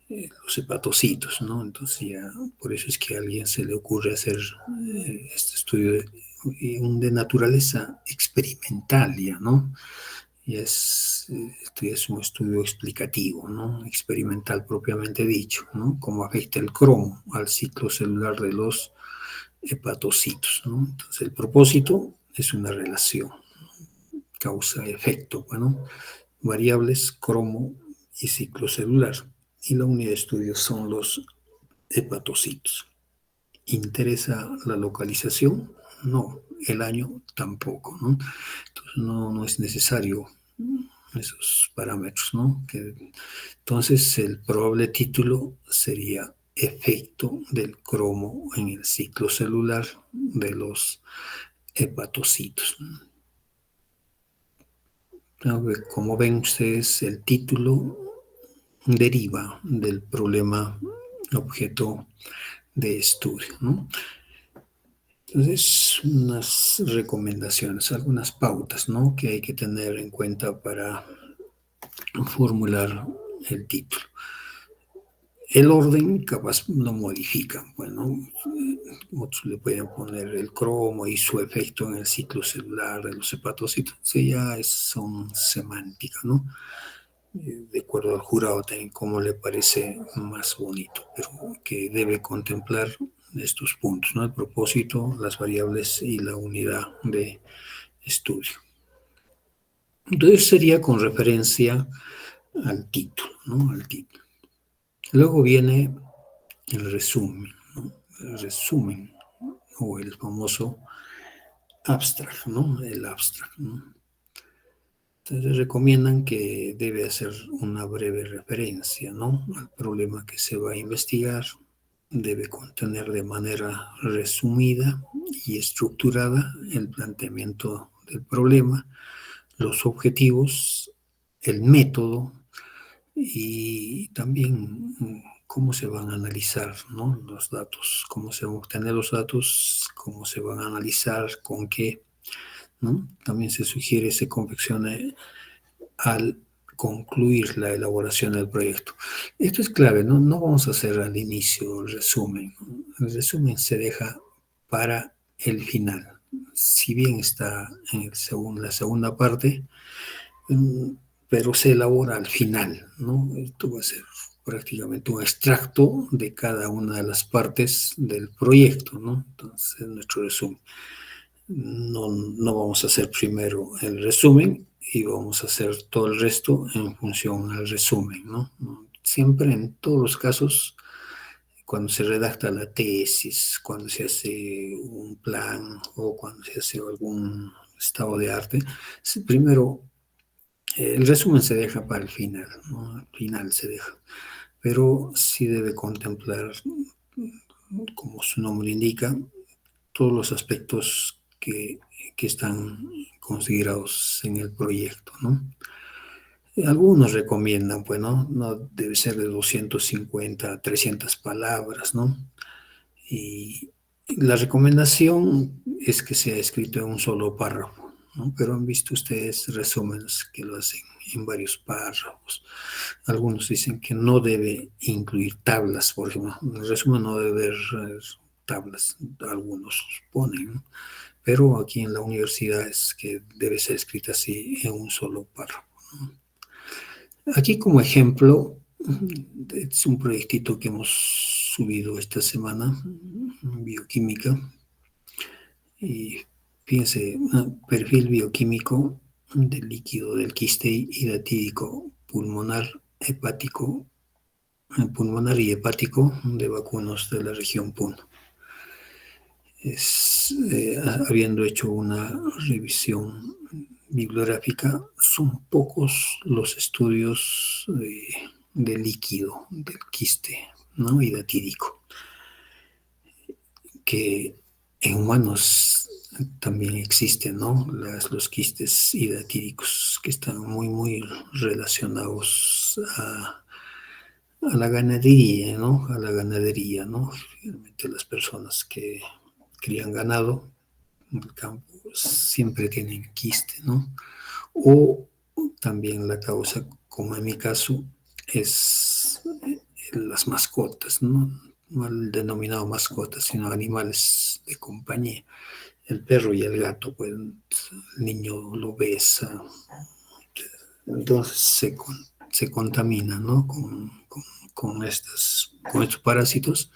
los hepatocitos, ¿no? Entonces ya por eso es que a alguien se le ocurre hacer este estudio de naturaleza experimental, ya, ¿no? Y este es un estudio explicativo, ¿no?, experimental propiamente dicho, ¿no?, cómo afecta el cromo al ciclo celular de los hepatocitos, ¿no? Entonces el propósito es una relación causa-efecto, bueno, variables, cromo y ciclo celular. Y la unidad de estudio son los hepatocitos. ¿Interesa la localización? No. El año tampoco, ¿no? Entonces no es necesario esos parámetros, ¿no? Entonces el probable título sería efecto del cromo en el ciclo celular de los hepatocitos. Como ven ustedes, el título deriva del problema objeto de estudio, ¿no? Entonces, unas recomendaciones, algunas pautas, ¿no?, que hay que tener en cuenta para formular el título. El orden capaz lo modifican, bueno, otros le pueden poner el cromo y su efecto en el ciclo celular de los hepatocitos, ya son semánticas, ¿no? De acuerdo al jurado también cómo le parece más bonito, pero que debe contemplar estos puntos, ¿no? El propósito, las variables y la unidad de estudio. Entonces sería con referencia al título, ¿no? Al título. Luego viene el resumen, ¿no? El resumen o el famoso abstract, ¿no? El abstract, ¿no? Entonces recomiendan que debe hacer una breve referencia, ¿no?, al problema que se va a investigar. Debe contener de manera resumida y estructurada el planteamiento del problema, los objetivos, el método y también cómo se van a analizar, ¿no?, los datos, cómo se van a obtener los datos, cómo se van a analizar, con qué, ¿no? También se sugiere se confeccione al concluir la elaboración del proyecto. Esto es clave, ¿no? No vamos a hacer al inicio el resumen, ¿no? El resumen se deja para el final. Si bien está en la segunda parte, mm, pero se elabora al final, ¿no? Esto va a ser prácticamente un extracto de cada una de las partes del proyecto, ¿no? Entonces, nuestro resumen. No vamos a hacer primero el resumen y vamos a hacer todo el resto en función al resumen, ¿no? Siempre, en todos los casos, cuando se redacta la tesis, cuando se hace un plan o cuando se hace algún estado de arte, primero el resumen se deja para el final, ¿no? Al final se deja, pero sí debe contemplar, como su nombre indica, todos los aspectos que están considerados en el proyecto, ¿no? Algunos recomiendan, pues, ¿no? No debe ser de 250 a 300 palabras, ¿no? Y la recomendación es que sea escrito en un solo párrafo, ¿no? Pero han visto ustedes resúmenes que lo hacen en varios párrafos. Algunos dicen que no debe incluir tablas, por ejemplo. El resumen no debe haber tablas, algunos ponen, ¿no? Pero aquí en la universidad es que debe ser escrita así en un solo párrafo. Aquí como ejemplo, es un proyectito que hemos subido esta semana, bioquímica, y fíjense, perfil bioquímico del líquido del quiste hidatídico pulmonar y hepático de vacunos de la región Puno. Habiendo hecho una revisión bibliográfica, son pocos los estudios de líquido del quiste, ¿no?, hidatídico, que en humanos también existen, ¿no? Los quistes hidatídicos que están muy, muy relacionados a la ganadería, ¿no? A la ganadería, ¿no? Realmente las personas que crían ganado en el campo siempre tienen quiste, ¿no? O también la causa, como en mi caso, es las mascotas, ¿no? No el denominado mascotas, sino animales de compañía. El perro y el gato, pues el niño lo besa, entonces se contamina, ¿no?, con estos parásitos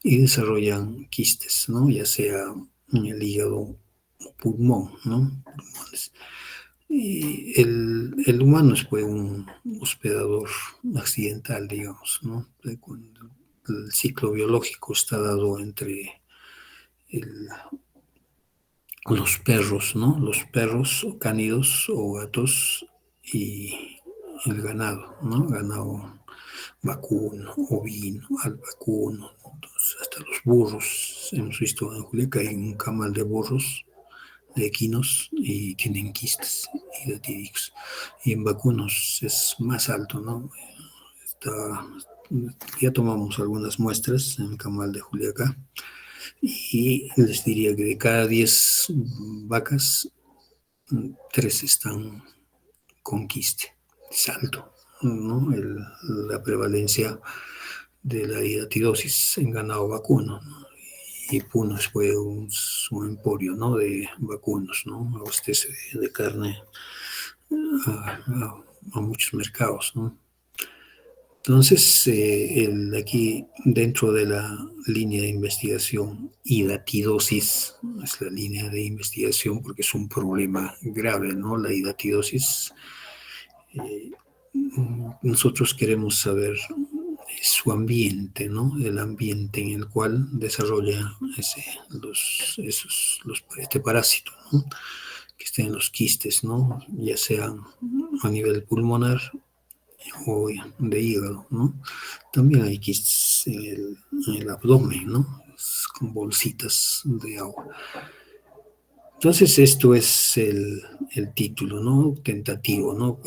y desarrollan quistes, ¿no?, ya sea en el hígado o pulmón, ¿no? Pulmones. Y el humano es, pues, un hospedador accidental, digamos, ¿no? Cuando el ciclo biológico está dado entre el, los perros, ¿no? Los perros o cánidos o gatos y el ganado, ¿no? Ganado vacuno, ovino, alvacuno, entonces hasta los burros. Hemos visto en Juliaca hay un camal de burros, de equinos, y tienen quistes hidatídicos. Y en vacunos es más alto, ¿no? Está, ya tomamos algunas muestras en el camal de Juliaca y les diría que de cada 10 vacas, 3 están con quiste. Es alto, ¿no? La prevalencia de la hidatidosis en ganado vacuno, ¿no? Y Puno fue un emporio, ¿no?, de vacunos, ¿no? Abastece de carne a muchos mercados, ¿no? Entonces, aquí dentro de la línea de investigación, hidatidosis es la línea de investigación porque es un problema grave, ¿no? La hidatidosis. eh, Nosotros queremos saber su ambiente, ¿no? El ambiente en el cual desarrolla este parásito, ¿no?, que está en los quistes, ¿no? Ya sean a nivel pulmonar o de hígado, ¿no? También hay quistes en el abdomen, ¿no? Con bolsitas de agua. Entonces, esto es el título, ¿no? Tentativo, ¿no?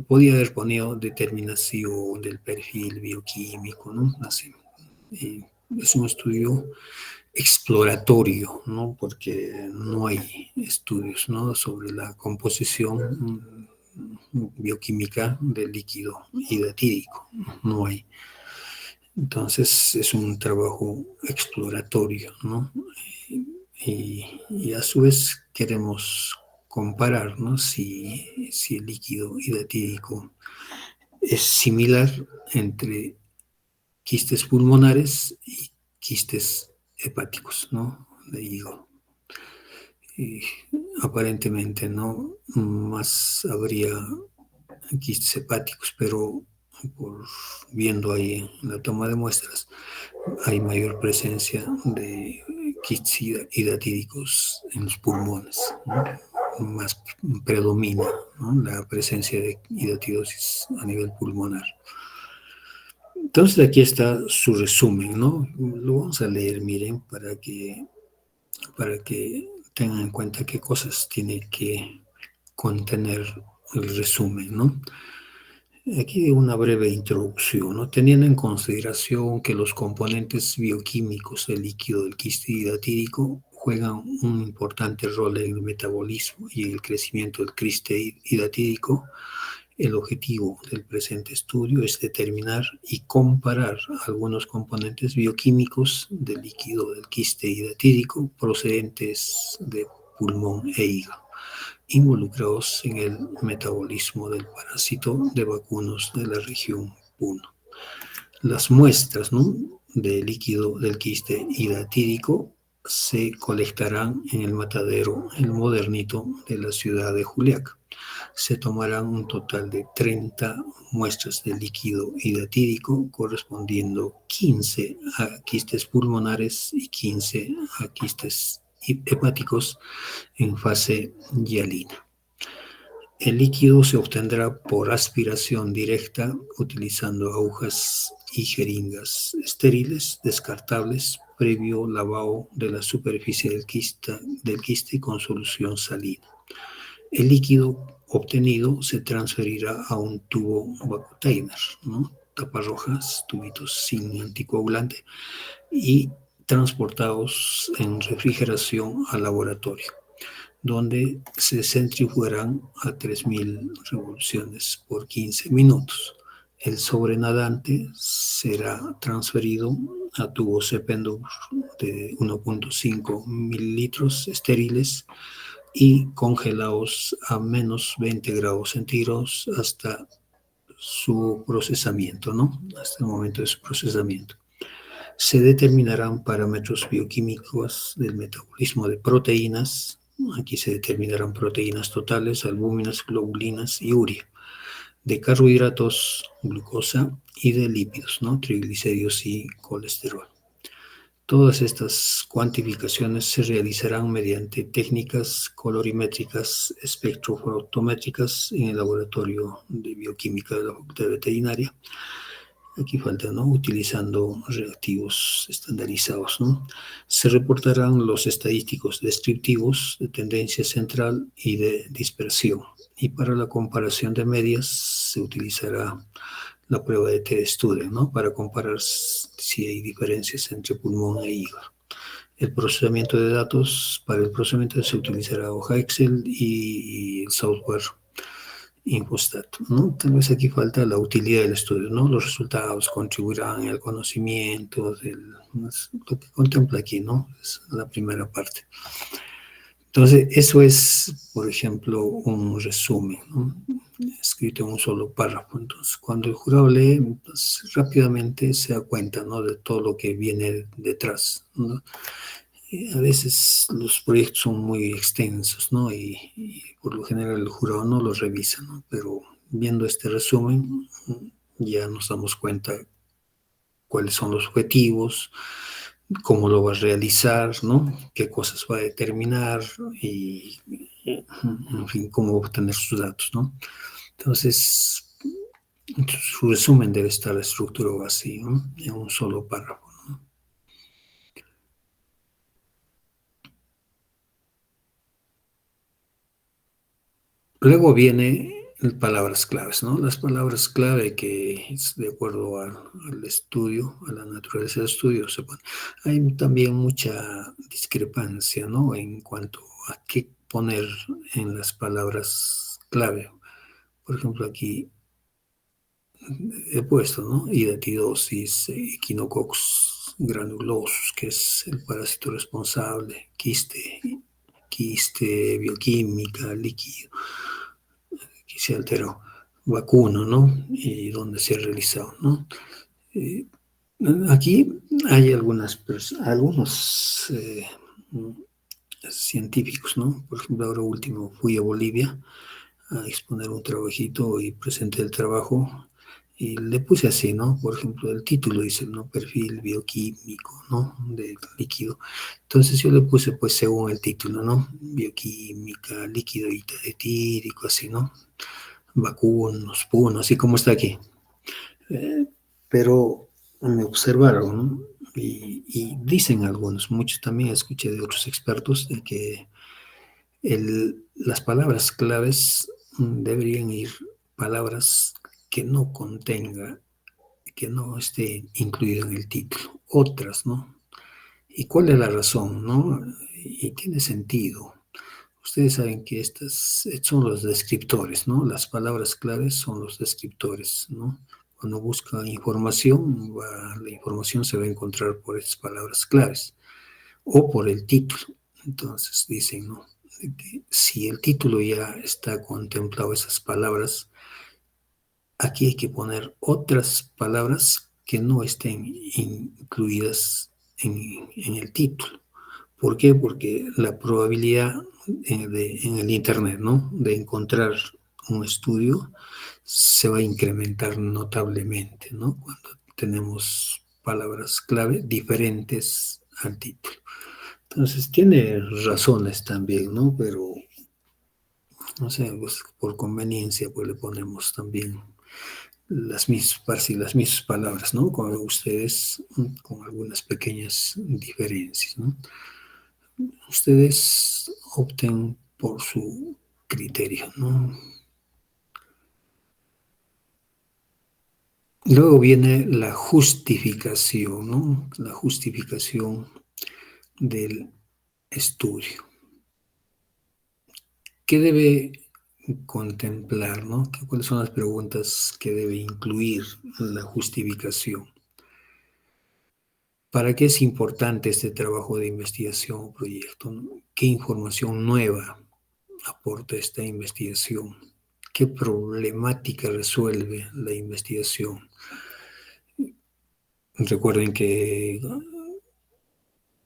Podía haber ponido determinación del perfil bioquímico, ¿no? Así. Y es un estudio exploratorio, ¿no? Porque no hay estudios, ¿no? Sobre la composición bioquímica del líquido hidratídico, no hay. Entonces es un trabajo exploratorio, ¿no? Y a su vez queremos comparar, ¿no? Si el líquido hidratídico es similar entre quistes pulmonares y quistes hepáticos, ¿no? De hígado. Y aparentemente no más habría quistes hepáticos, pero por viendo ahí en la toma de muestras hay mayor presencia de quistes hidatídicos en los pulmones, ¿no? Más predomina, ¿no? La presencia de hidatidosis a nivel pulmonar. Entonces aquí está su resumen, ¿no? Lo vamos a leer, miren, para que tengan en cuenta qué cosas tiene que contener el resumen, ¿no? Aquí una breve introducción, ¿no? Teniendo en consideración que los componentes bioquímicos del líquido del quiste hidatídico juegan un importante rol en el metabolismo y en el crecimiento del quiste hidatídico, el objetivo del presente estudio es determinar y comparar algunos componentes bioquímicos del líquido del quiste hidatídico procedentes de pulmón e hígado, involucrados en el metabolismo del parásito de vacunos de la región 1. Las muestras, ¿no?, de líquido del quiste hidatídico se colectarán en el matadero El Modernito de la ciudad de Juliaca. Se tomarán un total de 30 muestras de líquido hidatídico, correspondiendo 15 a quistes pulmonares y 15 a quistes hepáticos en fase hialina. El líquido se obtendrá por aspiración directa utilizando agujas y jeringas estériles descartables previo lavado de la superficie del quiste con solución salina. El líquido obtenido se transferirá a un tubo Vacutainer, ¿no? Taparrojas, tubitos sin anticoagulante y transportados en refrigeración al laboratorio, donde se centrifugarán a 3000 revoluciones por 15 minutos. El sobrenadante será transferido a tubos Eppendorf de 1.5 mililitros estériles y congelados a menos 20 grados centígrados hasta su procesamiento, ¿no? Hasta el momento de su procesamiento. Se determinarán parámetros bioquímicos del metabolismo de proteínas. Aquí se determinarán proteínas totales, albúminas, globulinas y urea, de carbohidratos, glucosa y de lípidos, ¿no? Triglicéridos y colesterol. Todas estas cuantificaciones se realizarán mediante técnicas colorimétricas espectrofotométricas en el laboratorio de bioquímica de la Facultad Veterinaria. Aquí falta, ¿no? Utilizando reactivos estandarizados, ¿no? Se reportarán los estadísticos descriptivos de tendencia central y de dispersión. Y para la comparación de medias se utilizará la prueba de T-Study, ¿no? Para comparar si hay diferencias entre pulmón e hígado. El procesamiento de datos, para el procesamiento se utilizará hoja Excel y el software Infostat, ¿no? Tal vez aquí falta la utilidad del estudio, ¿no? Los resultados contribuirán al conocimiento, lo que contempla aquí, ¿no? Es la primera parte. Entonces, eso es, por ejemplo, un resumen, ¿no? Escrito en un solo párrafo. Entonces, cuando el jurado lee, pues, rápidamente se da cuenta, ¿no?, de todo lo que viene detrás, ¿no? A veces los proyectos son muy extensos, ¿no? Y por lo general el jurado no los revisa, ¿no? Pero viendo este resumen ya nos damos cuenta cuáles son los objetivos, cómo lo va a realizar, ¿no? Qué cosas va a determinar y, en fin, cómo va a obtener sus datos, ¿no? Entonces, su resumen debe estar estructurado así, ¿no? En un solo párrafo, ¿no? Luego viene palabras claves, ¿no? Las palabras clave que, de acuerdo al estudio, a la naturaleza del estudio, hay también mucha discrepancia, ¿no? En cuanto a qué poner en las palabras clave. Por ejemplo, aquí he puesto, ¿no? Hidatidosis, Echinococcus granulosus, que es el parásito responsable, quiste bioquímica, líquido, que se alteró, vacuno, ¿no? Y donde se ha realizado, ¿no? Eh, Aquí hay algunos científicos, ¿no? Por ejemplo, ahora último fui a Bolivia a exponer un trabajito y presenté el trabajo y le puse así, ¿no? Por ejemplo, el título dice, ¿no? Perfil bioquímico, ¿no? Del líquido. Entonces yo le puse, pues, según el título, ¿no? Bioquímica, líquido etírico, así, ¿no? Vacunos, punos, así como está aquí. Eh, pero me observaron, ¿no? Y dicen algunos, muchos también escuché de otros expertos, de que las palabras claves deberían ir palabras que no contenga, que no esté incluido en el título, otras, ¿no? ¿Y cuál es la razón, no? Y tiene sentido. Ustedes saben que estas son los descriptores, ¿no? Las palabras claves son los descriptores, ¿no? Cuando busca información, la información se va a encontrar por esas palabras claves o por el título. Entonces dicen, ¿no? Que si el título ya está contemplado esas palabras, aquí hay que poner otras palabras que no estén incluidas en el título. ¿Por qué? Porque la probabilidad en el Internet, ¿no? De encontrar un estudio se va a incrementar notablemente, ¿no? Cuando tenemos palabras clave diferentes al título. Entonces tiene razones también, ¿no? Pero, no sé, pues, por conveniencia, pues le ponemos también las mismas palabras, ¿no? Con ustedes, con algunas pequeñas diferencias, ¿no? Ustedes opten por su criterio, ¿no? Luego viene la justificación, ¿no? La justificación del estudio. ¿Qué debe contemplar, ¿no? ¿Cuáles son las preguntas que debe incluir la justificación? ¿Para qué es importante este trabajo de investigación o proyecto, ¿no? ¿Qué información nueva aporta esta investigación? ¿Qué problemática resuelve la investigación? Recuerden que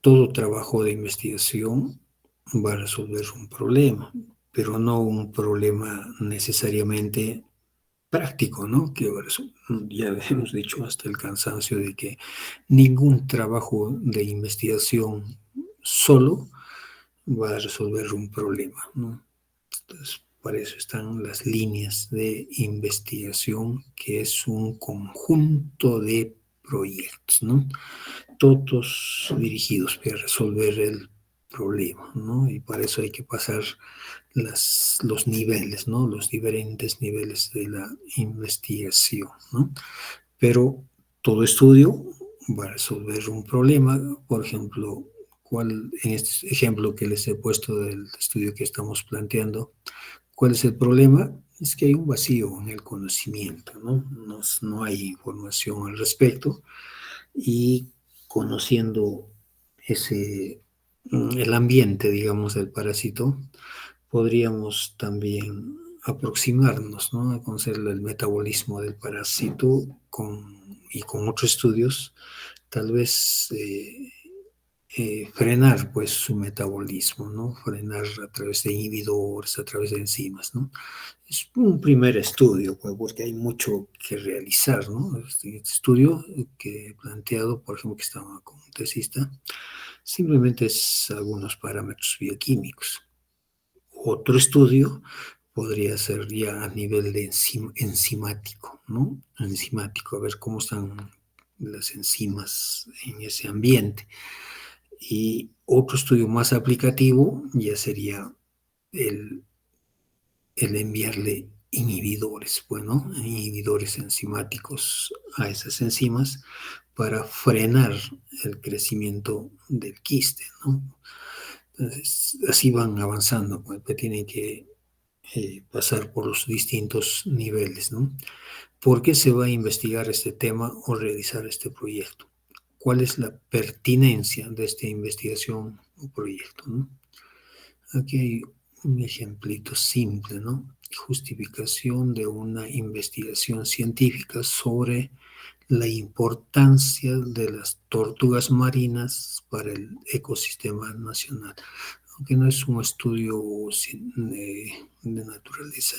todo trabajo de investigación va a resolver un problema, pero no un problema necesariamente práctico, ¿no? Que ya hemos dicho hasta el cansancio de que ningún trabajo de investigación solo va a resolver un problema, ¿no? Entonces, para eso están las líneas de investigación, que es un conjunto de proyectos, ¿no? Todos dirigidos para resolver el problema, ¿no? Y para eso hay que pasar los niveles, ¿no? Los diferentes niveles de la investigación, ¿no? Pero todo estudio va a resolver un problema. Por ejemplo, en este ejemplo que les he puesto del estudio que estamos planteando, ¿cuál es el problema? Es que hay un vacío en el conocimiento, ¿no? No hay información al respecto y conociendo el ambiente, digamos, del parásito, podríamos también aproximarnos, ¿no? A conocer el metabolismo del parásito y con otros estudios, tal vez frenar pues su metabolismo, ¿no? Frenar a través de inhibidores, a través de enzimas, ¿no? Es un primer estudio, pues, porque hay mucho que realizar, ¿no? Este estudio que he planteado, por ejemplo, que estaba con un tesista, simplemente es algunos parámetros bioquímicos. Otro estudio podría ser ya a nivel de enzimático, ¿no? Enzimático, a ver cómo están las enzimas en ese ambiente. Y otro estudio más aplicativo ya sería el el enviarle inhibidores, bueno, inhibidores enzimáticos a esas enzimas para frenar el crecimiento del quiste, ¿no? Entonces, así van avanzando, pues tienen que pasar por los distintos niveles, ¿no? ¿Por qué se va a investigar este tema o realizar este proyecto? ¿Cuál es la pertinencia de esta investigación o proyecto, ¿no? Aquí hay un ejemplito simple, ¿no? Justificación de una investigación científica sobre la importancia de las tortugas marinas para el ecosistema nacional. Aunque no es un estudio de naturaleza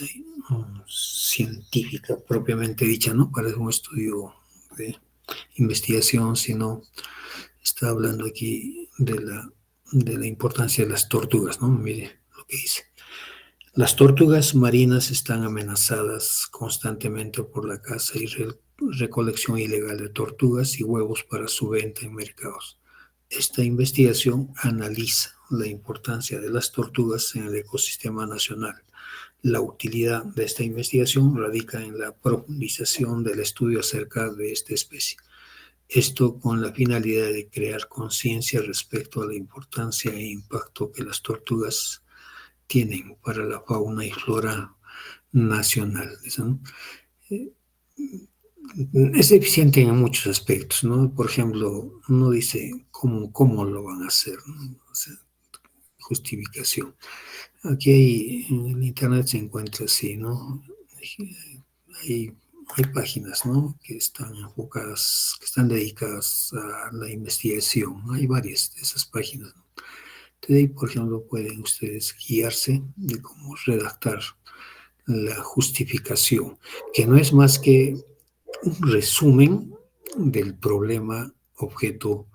científica propiamente dicha, ¿no? Para un estudio de investigación, sino está hablando aquí de la importancia de las tortugas, ¿no? Mire lo que dice. Las tortugas marinas están amenazadas constantemente por la caza y recolección ilegal de tortugas y huevos para su venta en mercados. Esta investigación analiza la importancia de las tortugas en el ecosistema nacional. La utilidad de esta investigación radica en la profundización del estudio acerca de esta especie. Esto con la finalidad de crear conciencia respecto a la importancia e impacto que las tortugas tienen para la fauna y flora nacional, ¿no? Es eficiente en muchos aspectos, ¿no? Por ejemplo, no dice cómo lo van a hacer, ¿no? O sea, justificación. Aquí en el internet se encuentra así, ¿no? Hay, hay páginas, ¿no? Que están enfocadas, que están dedicadas a la investigación. Hay varias de esas páginas, ¿no? De ahí, por ejemplo, pueden ustedes guiarse de cómo redactar la justificación, que no es más que un resumen del problema objeto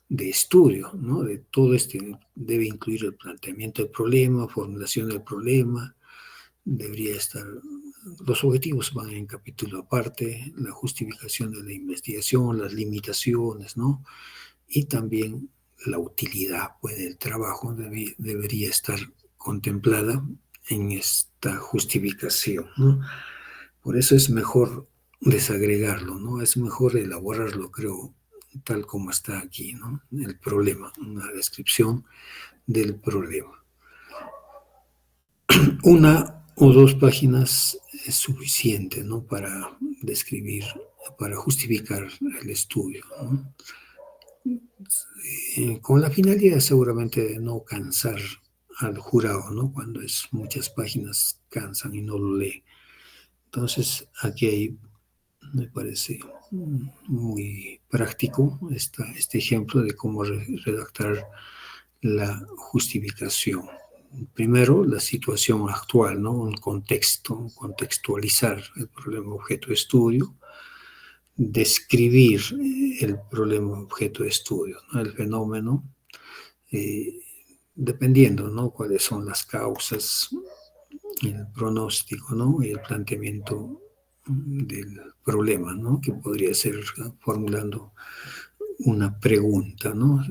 de estudio, ¿no? De todo este debe incluir el planteamiento del problema, formulación del problema, debería estar, los objetivos van en capítulo aparte, la justificación de la investigación, las limitaciones, ¿no? Y también la utilidad pues, del trabajo debería estar contemplada en esta justificación, ¿no? Por eso es mejor desagregarlo, ¿no? Es mejor elaborarlo, creo, tal como está aquí, ¿no? El problema, una descripción del problema. Una o dos páginas es suficiente, ¿no? Para describir, para justificar el estudio, ¿no? Con la finalidad seguramente de no cansar al jurado, ¿no? Cuando es muchas páginas cansan y no lo lee. Entonces, aquí hay, me parece muy práctico este ejemplo de cómo redactar la justificación. Primero, la situación actual, ¿no? Un contexto, contextualizar el problema objeto de estudio, describir el problema objeto de estudio, ¿no? El fenómeno, eh, dependiendo, ¿no? Cuáles son las causas, el pronóstico, ¿no? Y el planteamiento del problema, ¿no? Que podría ser formulando una pregunta, ¿no?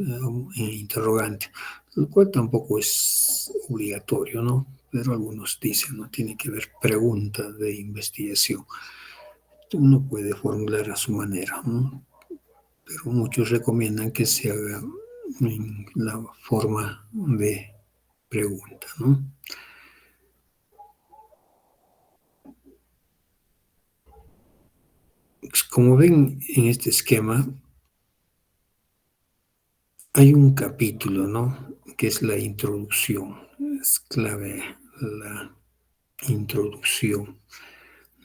Interrogante, lo cual tampoco es obligatorio, ¿no? Pero algunos dicen, ¿no? Tiene que haber pregunta de investigación. Uno puede formular a su manera, ¿no? Pero muchos recomiendan que se haga en la forma de pregunta, ¿no? Pues como ven en este esquema, hay un capítulo, ¿no? Que es la introducción. Es clave la introducción,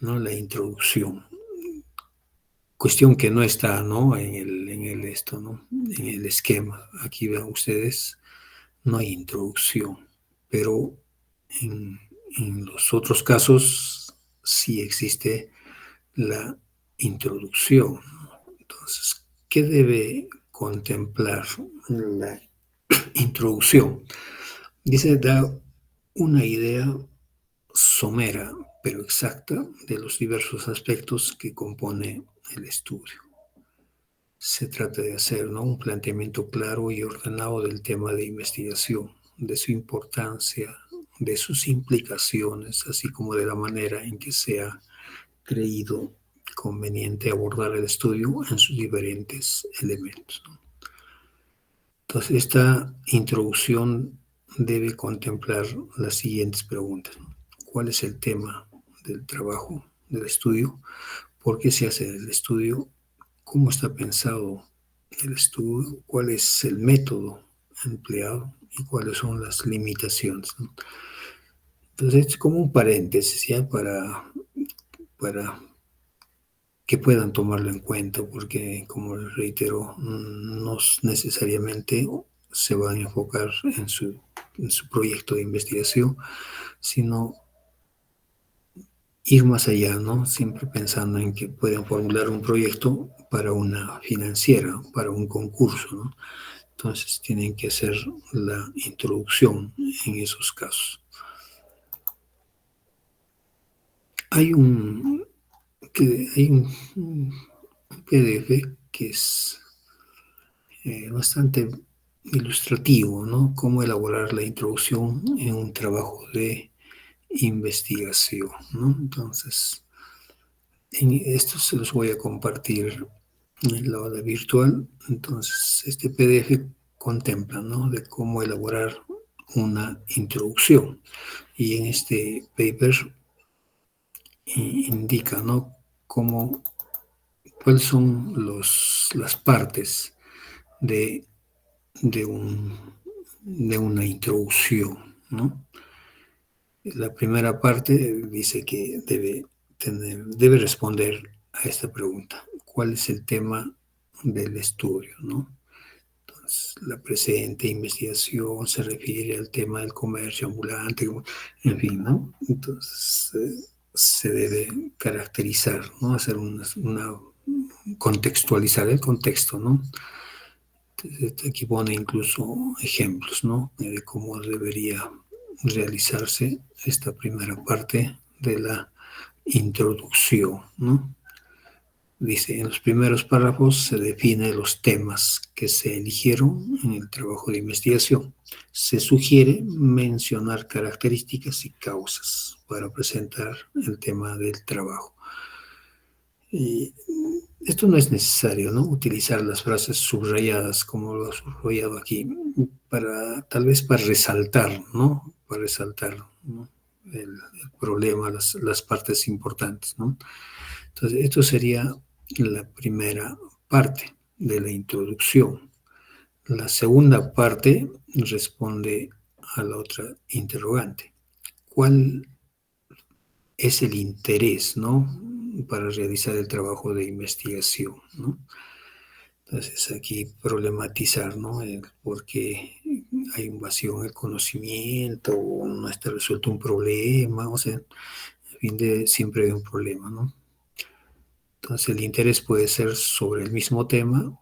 ¿no? La introducción. Cuestión que no está, ¿no? ¿No? En el esquema. Aquí ven ustedes, no hay introducción, pero en los otros casos sí existe la introducción. Entonces, ¿qué debe contemplar la introducción? Dice, da una idea somera, pero exacta, de los diversos aspectos que compone el estudio. Se trata de hacer, ¿no? Un planteamiento claro y ordenado del tema de investigación, de su importancia, de sus implicaciones, así como de la manera en que se ha creído conveniente abordar el estudio en sus diferentes elementos, ¿no? Entonces, esta introducción debe contemplar las siguientes preguntas, ¿no? ¿Cuál es el tema del trabajo, del estudio? ¿Por qué se hace el estudio? ¿Cómo está pensado el estudio? ¿Cuál es el método empleado? ¿Y cuáles son las limitaciones, ¿no? Entonces, es como un paréntesis, ¿ya? Para que puedan tomarlo en cuenta, porque, como les reitero, no necesariamente se van a enfocar en su proyecto de investigación, sino ir más allá, ¿no? Siempre pensando en que pueden formular un proyecto para una financiera, para un concurso, ¿no? Entonces tienen que hacer la introducción en esos casos. Hay un, hay un PDF que es bastante ilustrativo, ¿no? Cómo elaborar la introducción en un trabajo de investigación, ¿no? Entonces, en esto se los voy a compartir en la hora virtual. Entonces, este PDF contempla, ¿no? De cómo elaborar una introducción. Y en este paper indica, ¿no? Cómo, cuáles son las partes de, de, un, de una introducción, ¿no? La primera parte dice que debe responder a esta pregunta. ¿Cuál es el tema del estudio, ¿no? Entonces, la presente investigación se refiere al tema del comercio ambulante, en fin, ¿no? Entonces, se debe caracterizar, ¿no? Hacer contextualizar el contexto, ¿no? Aquí pone incluso ejemplos, ¿no? De cómo debería realizarse esta primera parte de la introducción, ¿no? Dice, en los primeros párrafos se define los temas que se eligieron en el trabajo de investigación. Se sugiere mencionar características y causas para presentar el tema del trabajo. Y esto no es necesario, ¿no? Utilizar las frases subrayadas como lo he subrayado aquí, tal vez para resaltar, ¿no? Para resaltar, ¿no? El problema, las partes importantes, ¿no? Entonces, esto sería la primera parte de la introducción. La segunda parte responde a la otra interrogante. ¿Cuál es el interés, ¿no? Para realizar el trabajo de investigación, ¿no? Entonces aquí problematizar, ¿no? Por qué hay un vacío en el conocimiento, o no está resuelto un problema, o sea, en fin, siempre hay un problema, ¿no? Entonces el interés puede ser sobre el mismo tema,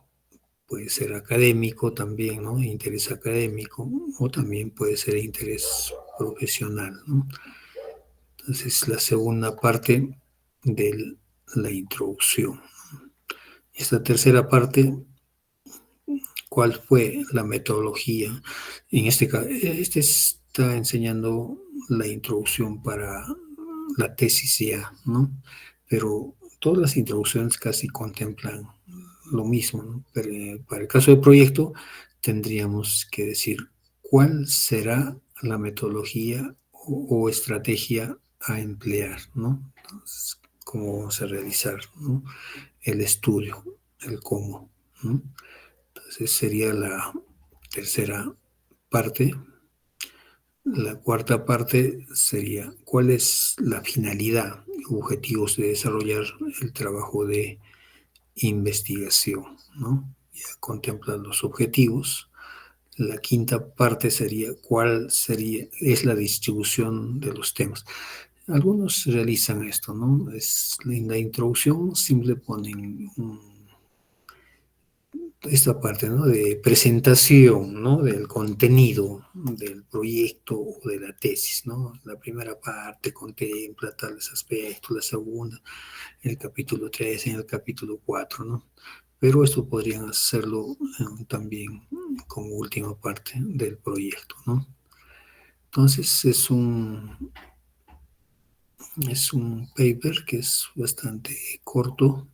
puede ser académico también, ¿no? Interés académico, o también puede ser interés profesional, ¿no? Entonces la segunda parte de la introducción. Esta tercera parte, ¿cuál fue la metodología? En este caso, este está enseñando la introducción para la tesis ya, ¿no? Pero todas las introducciones casi contemplan lo mismo, ¿no? Pero para el caso del proyecto, tendríamos que decir cuál será la metodología o estrategia a emplear, ¿no? Entonces, cómo vamos a realizar, ¿no? El estudio, el cómo, ¿no? Entonces sería la tercera parte. La cuarta parte sería cuál es la finalidad, objetivos de desarrollar el trabajo de investigación, ¿no? Ya contempla los objetivos. La quinta parte sería es la distribución de los temas. Algunos realizan esto, ¿no? En la introducción simple ponen esta parte, ¿no? De presentación, ¿no? Del contenido del proyecto o de la tesis, ¿no? La primera parte contempla tales aspectos, la segunda, en el capítulo 3, en el capítulo 4, ¿no? Pero esto podrían hacerlo también como última parte del proyecto, ¿no? Entonces es un paper que es bastante corto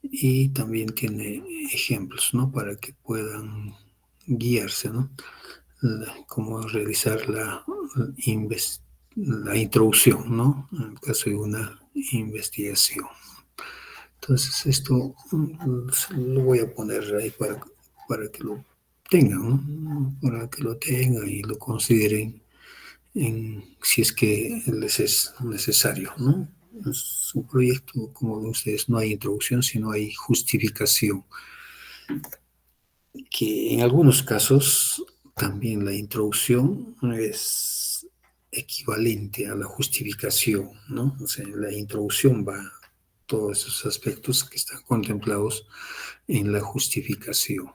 y también tiene ejemplos, ¿no? Para que puedan guiarse, ¿no? Cómo realizar la introducción, ¿no? En el caso de una investigación. Entonces, esto lo voy a poner ahí para que lo tengan, ¿no? Para que lo tengan y lo consideren si es que les es necesario, ¿no? Es un proyecto, como ven ustedes, no hay introducción, sino hay justificación, que en algunos casos también la introducción es equivalente a la justificación, ¿no? O sea, la introducción va a todos esos aspectos que están contemplados en la justificación.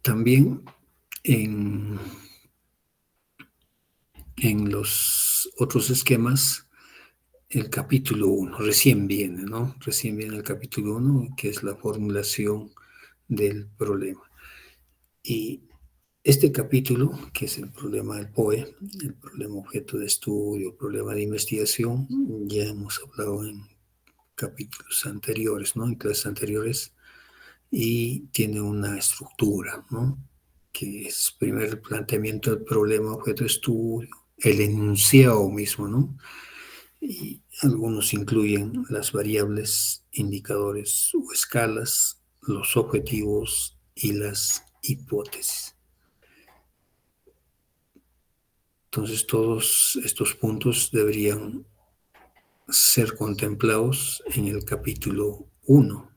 También en, en los otros esquemas, el capítulo 1 recién viene, ¿no? Recién viene el capítulo 1, que es la formulación del problema. Y este capítulo, que es el problema del POE, el problema objeto de estudio, el problema de investigación, ya hemos hablado en capítulos anteriores, ¿no? En clases anteriores, y tiene una estructura, ¿no? Que es primero el planteamiento del problema objeto de estudio, el enunciado mismo, ¿no? Y algunos incluyen las variables, indicadores o escalas, los objetivos y las hipótesis. Entonces todos estos puntos deberían ser contemplados en el capítulo 1,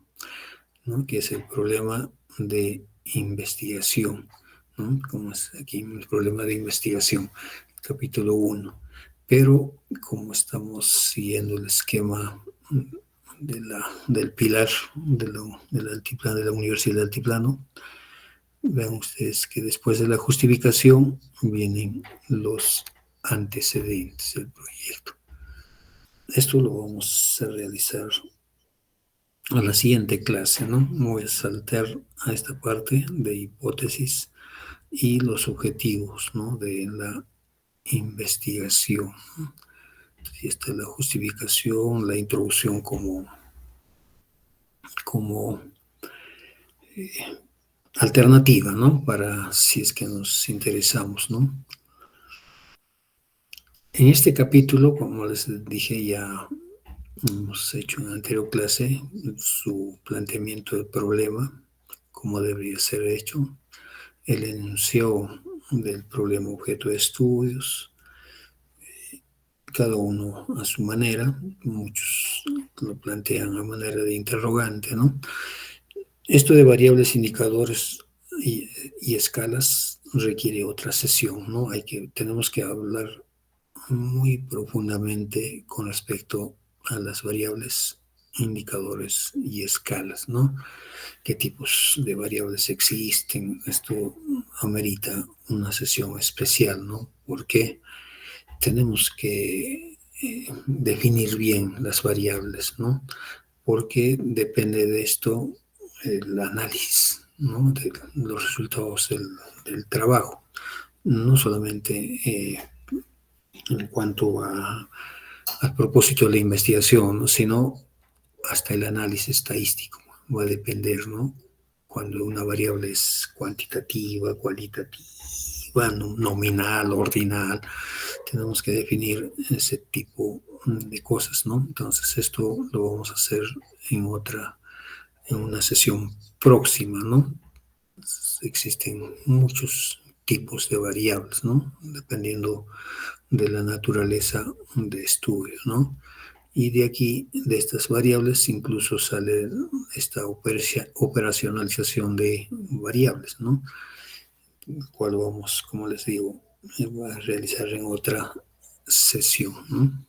¿no? Que es el problema de investigación, ¿no? Como es aquí el problema de investigación, capítulo 1. Pero como estamos siguiendo el esquema del pilar del altiplano, de la Universidad del Altiplano, vean ustedes que después de la justificación vienen los antecedentes del proyecto. Esto lo vamos a realizar a la siguiente clase, ¿no? Voy a saltar a esta parte de hipótesis y los objetivos, ¿no? De la investigación. Y esta es la justificación, la introducción como alternativa, ¿no? Para si es que nos interesamos, ¿no? En este capítulo, como les dije, ya hemos hecho en la anterior clase su planteamiento del problema, cómo debería ser hecho, el enunciado del problema objeto de estudios, cada uno a su manera, muchos lo plantean a manera de interrogante, ¿no? Esto de variables, indicadores y escalas requiere otra sesión, ¿no? Tenemos que hablar muy profundamente con respecto a las variables, indicadores y escalas, ¿no? ¿Qué tipos de variables existen? Esto amerita una sesión especial, ¿no? Porque tenemos que definir bien las variables, ¿no? Porque depende de esto el análisis, ¿no? De los resultados del trabajo, no solamente en cuanto al propósito de la investigación, ¿no? Sino hasta el análisis estadístico. Va a depender, ¿no? Cuando una variable es cuantitativa, cualitativa, nominal, ordinal, tenemos que definir ese tipo de cosas, ¿no? Entonces esto lo vamos a hacer en una sesión próxima, ¿no? Existen muchos tipos de variables, ¿no? Dependiendo de la naturaleza de estudio, ¿no? Y de aquí, de estas variables, incluso sale esta operacionalización de variables, ¿no? El cual vamos, como les digo, a realizar en otra sesión, ¿no?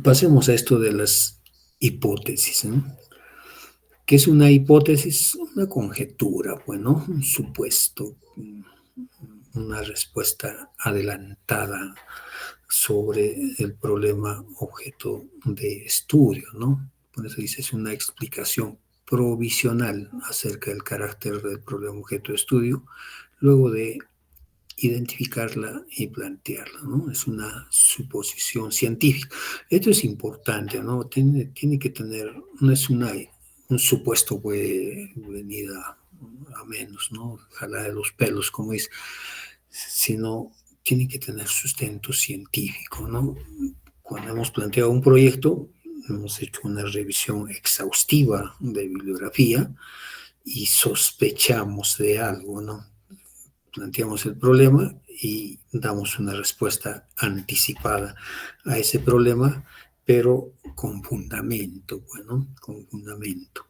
Pasemos a esto de las hipótesis, ¿no? ¿Qué es una hipótesis? Una conjetura, bueno, un supuesto, una respuesta adelantada sobre el problema objeto de estudio, ¿no? Por eso dice, es una explicación provisional acerca del carácter del problema objeto de estudio, luego de identificarla y plantearla, ¿no? Es una suposición científica. Esto es importante, ¿no? Tiene que tener, no es un supuesto puede venir a menos, ¿no? Jalar de los pelos, como dice, sino tiene que tener sustento científico, ¿no? Cuando hemos planteado un proyecto, hemos hecho una revisión exhaustiva de bibliografía y sospechamos de algo, ¿no? Planteamos el problema y damos una respuesta anticipada a ese problema, pero con fundamento, bueno, con fundamento.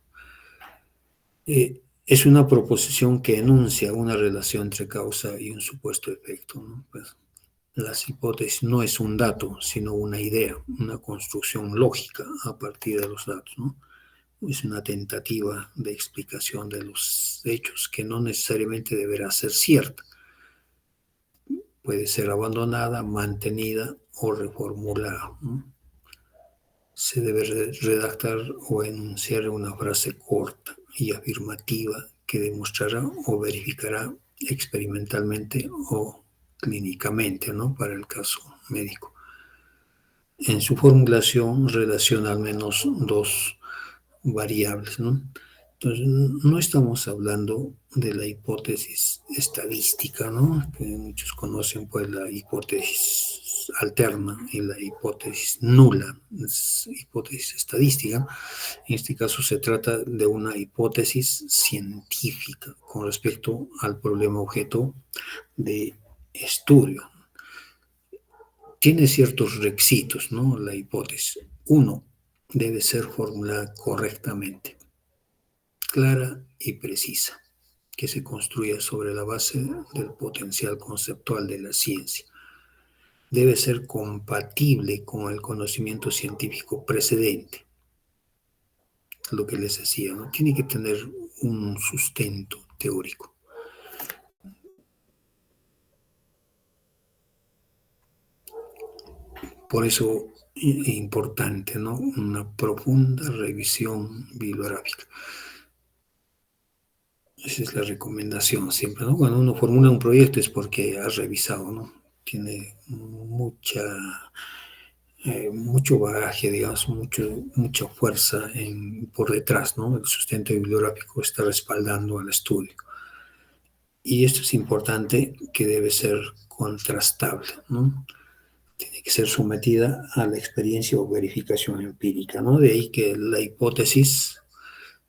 Es una proposición que enuncia una relación entre causa y un supuesto efecto, ¿no? Pues, las hipótesis no es un dato, sino una idea, una construcción lógica a partir de los datos, ¿no? Es una tentativa de explicación de los hechos que no necesariamente deberá ser cierta. Puede ser abandonada, mantenida o reformulada, ¿no? Se debe redactar o enunciar una frase corta y afirmativa que demostrará o verificará experimentalmente o clínicamente, ¿no? Para el caso médico. En su formulación relaciona al menos dos variables, ¿no? Entonces, no estamos hablando de la hipótesis estadística, ¿no? Que muchos conocen, pues, la hipótesis alterna y la hipótesis nula, es hipótesis estadística. En este caso se trata de una hipótesis científica con respecto al problema objeto de estudio. Tiene ciertos requisitos, ¿no? La hipótesis. Uno, debe ser formulada correctamente, clara y precisa, que se construya sobre la base del potencial conceptual de la ciencia. Debe ser compatible con el conocimiento científico precedente, lo que les decía, ¿no? Tiene que tener un sustento teórico. Por eso es importante, ¿no? Una profunda revisión bibliográfica. Esa es la recomendación siempre, ¿no? Cuando uno formula un proyecto es porque ha revisado, ¿no? Tiene mucho bagaje, digamos, mucha fuerza por detrás, ¿no? El sustento bibliográfico está respaldando al estudio. Y esto es importante, que debe ser contrastable, ¿no? Tiene que ser sometida a la experiencia o verificación empírica, ¿no? De ahí que la hipótesis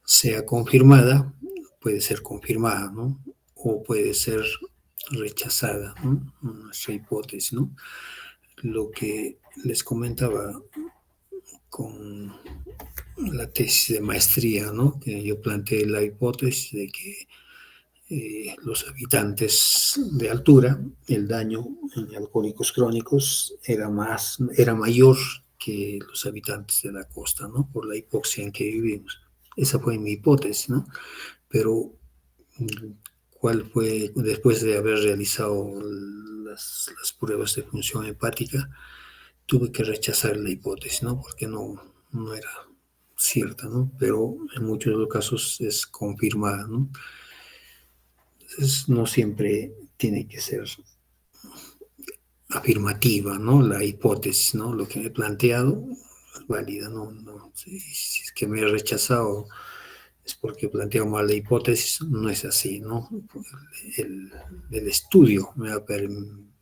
sea confirmada, puede ser confirmada, ¿no? O puede ser rechazada, ¿no? Nuestra hipótesis, ¿no? Lo que les comentaba con la tesis de maestría, ¿no? Que yo planteé la hipótesis de que los habitantes de altura, el daño en alcohólicos crónicos era mayor que los habitantes de la costa, ¿no? Por la hipoxia en que vivimos. Esa fue mi hipótesis, ¿no? Pero, ¿cuál fue, después de haber realizado las pruebas de función hepática, tuve que rechazar la hipótesis, ¿no? Porque no era cierta, ¿no? Pero en muchos de los casos es confirmada, ¿no? Entonces, no siempre tiene que ser afirmativa, ¿no? La hipótesis, ¿no? Lo que he planteado es válida, ¿no? Si es que me he rechazado es porque he planteado mal la hipótesis, no es así, ¿no? El estudio me va a permitir,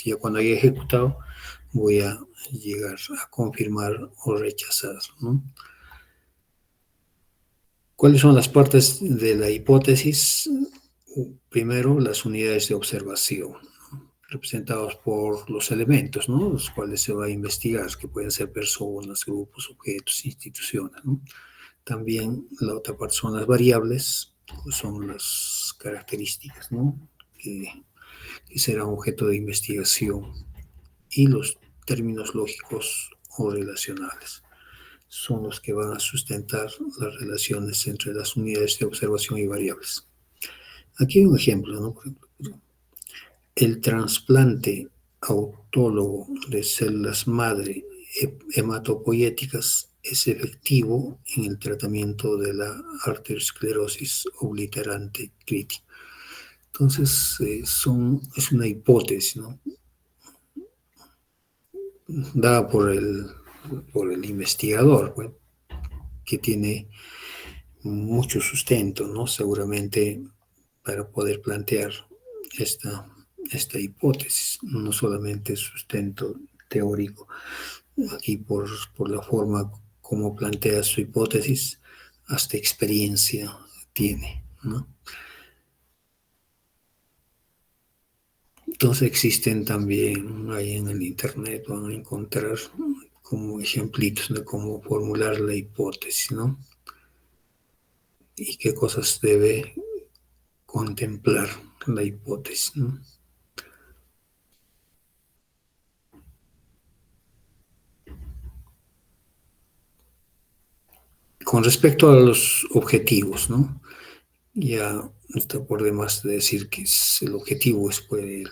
ya cuando haya ejecutado, voy a llegar a confirmar o rechazar, ¿no? ¿Cuáles son las partes de la hipótesis? Primero, las unidades de observación, ¿no? Representados por los elementos, ¿no? Los cuales se va a investigar, que pueden ser personas, grupos, objetos, instituciones, ¿no? También la otra parte son las variables, pues son las características, ¿no? Que serán objeto de investigación, y los términos lógicos o relacionales son los que van a sustentar las relaciones entre las unidades de observación y variables. Aquí hay un ejemplo, ¿no? Por ejemplo, el trasplante autólogo de células madre hematopoyéticas es efectivo en el tratamiento de la arteriosclerosis obliterante crítica. Entonces, es una hipótesis, ¿no? Dada por el investigador, pues, que tiene mucho sustento, ¿no? Seguramente para poder plantear esta, esta hipótesis, no solamente sustento teórico, aquí por la forma como plantea su hipótesis, hasta experiencia tiene, ¿no? Entonces existen también ahí en el internet, van a encontrar como ejemplitos de cómo formular la hipótesis, ¿no? Y qué cosas debe contemplar la hipótesis, ¿no? Con respecto a los objetivos, ¿no? Ya está por demás de decir que el objetivo es pues,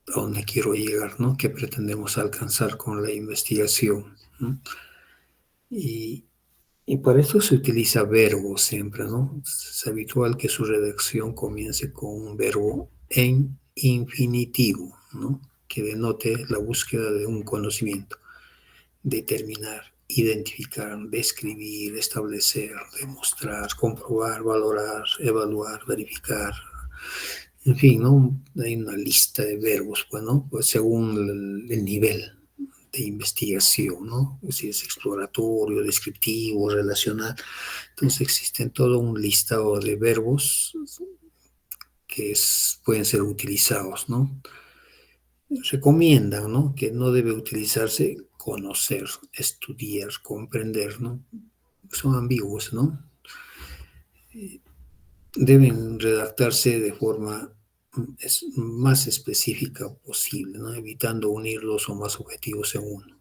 a dónde quiero llegar, ¿no? ¿Qué pretendemos alcanzar con la investigación? ¿No? Y, y para eso se utiliza verbo siempre, ¿no? Es habitual que su redacción comience con un verbo en infinitivo, ¿no? Que denote la búsqueda de un conocimiento. Determinar, identificar, describir, establecer, demostrar, comprobar, valorar, evaluar, verificar. En fin, ¿no? Hay una lista de verbos, bueno, pues según el nivel de investigación, ¿no? Si es exploratorio, descriptivo, relacional. Entonces existen todo un listado de verbos que pueden ser utilizados, ¿no? Recomiendan, ¿no? Que no debe utilizarse conocer, estudiar, comprender, ¿no? Son ambiguos, ¿no? Deben redactarse de forma más específica posible, ¿no? Evitando unir dos o más objetivos en uno,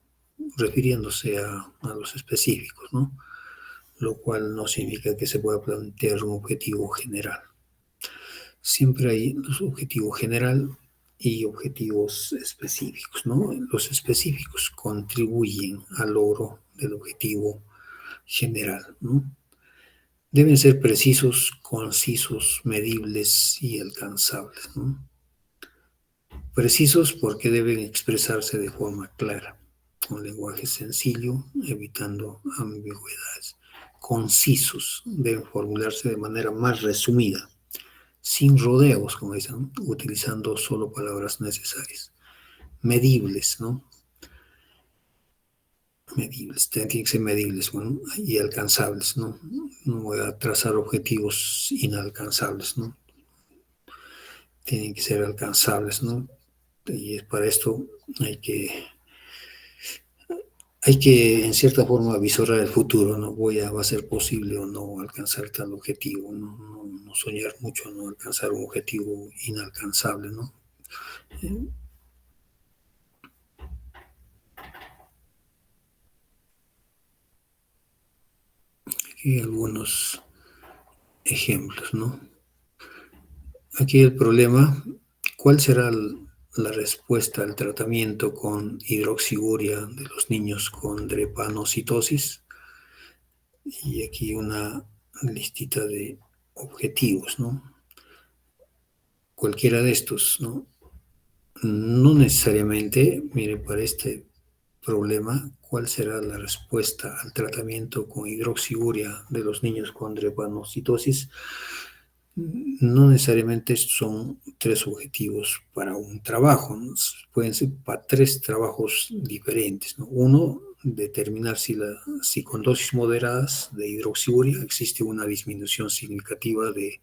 refiriéndose a los específicos, ¿no? Lo cual no significa que se pueda plantear un objetivo general. Siempre hay los objetivos general y objetivos específicos, ¿no? Los específicos contribuyen al logro del objetivo general, ¿no? Deben ser precisos, concisos, medibles y alcanzables, ¿no? Precisos porque deben expresarse de forma clara, con lenguaje sencillo, evitando ambigüedades. Concisos, deben formularse de manera más resumida, sin rodeos, como dicen, ¿no? Utilizando solo palabras necesarias. Medibles, ¿no? Medibles, tienen que ser medibles, bueno, y alcanzables, ¿no? No voy a trazar objetivos inalcanzables, ¿no? Tienen que ser alcanzables, ¿no? Y para esto hay que, hay que en cierta forma visorar el futuro, ¿no? Va a ser posible o no alcanzar tal objetivo, ¿no? No soñar mucho, no alcanzar un objetivo inalcanzable, ¿no? Aquí algunos ejemplos, ¿no? Aquí el problema, ¿cuál será la respuesta al tratamiento con hidroxiguria de los niños con drepanocitosis? Y aquí una listita de objetivos, ¿no? Cualquiera de estos, ¿no? No necesariamente, mire, para este problema, ¿cuál será la respuesta al tratamiento con hidroxiguria de los niños con drepanocitosis? No necesariamente son tres objetivos para un trabajo, ¿no? Pueden ser para tres trabajos diferentes, ¿no? Uno, determinar si con dosis moderadas de hidroxiuria existe una disminución significativa de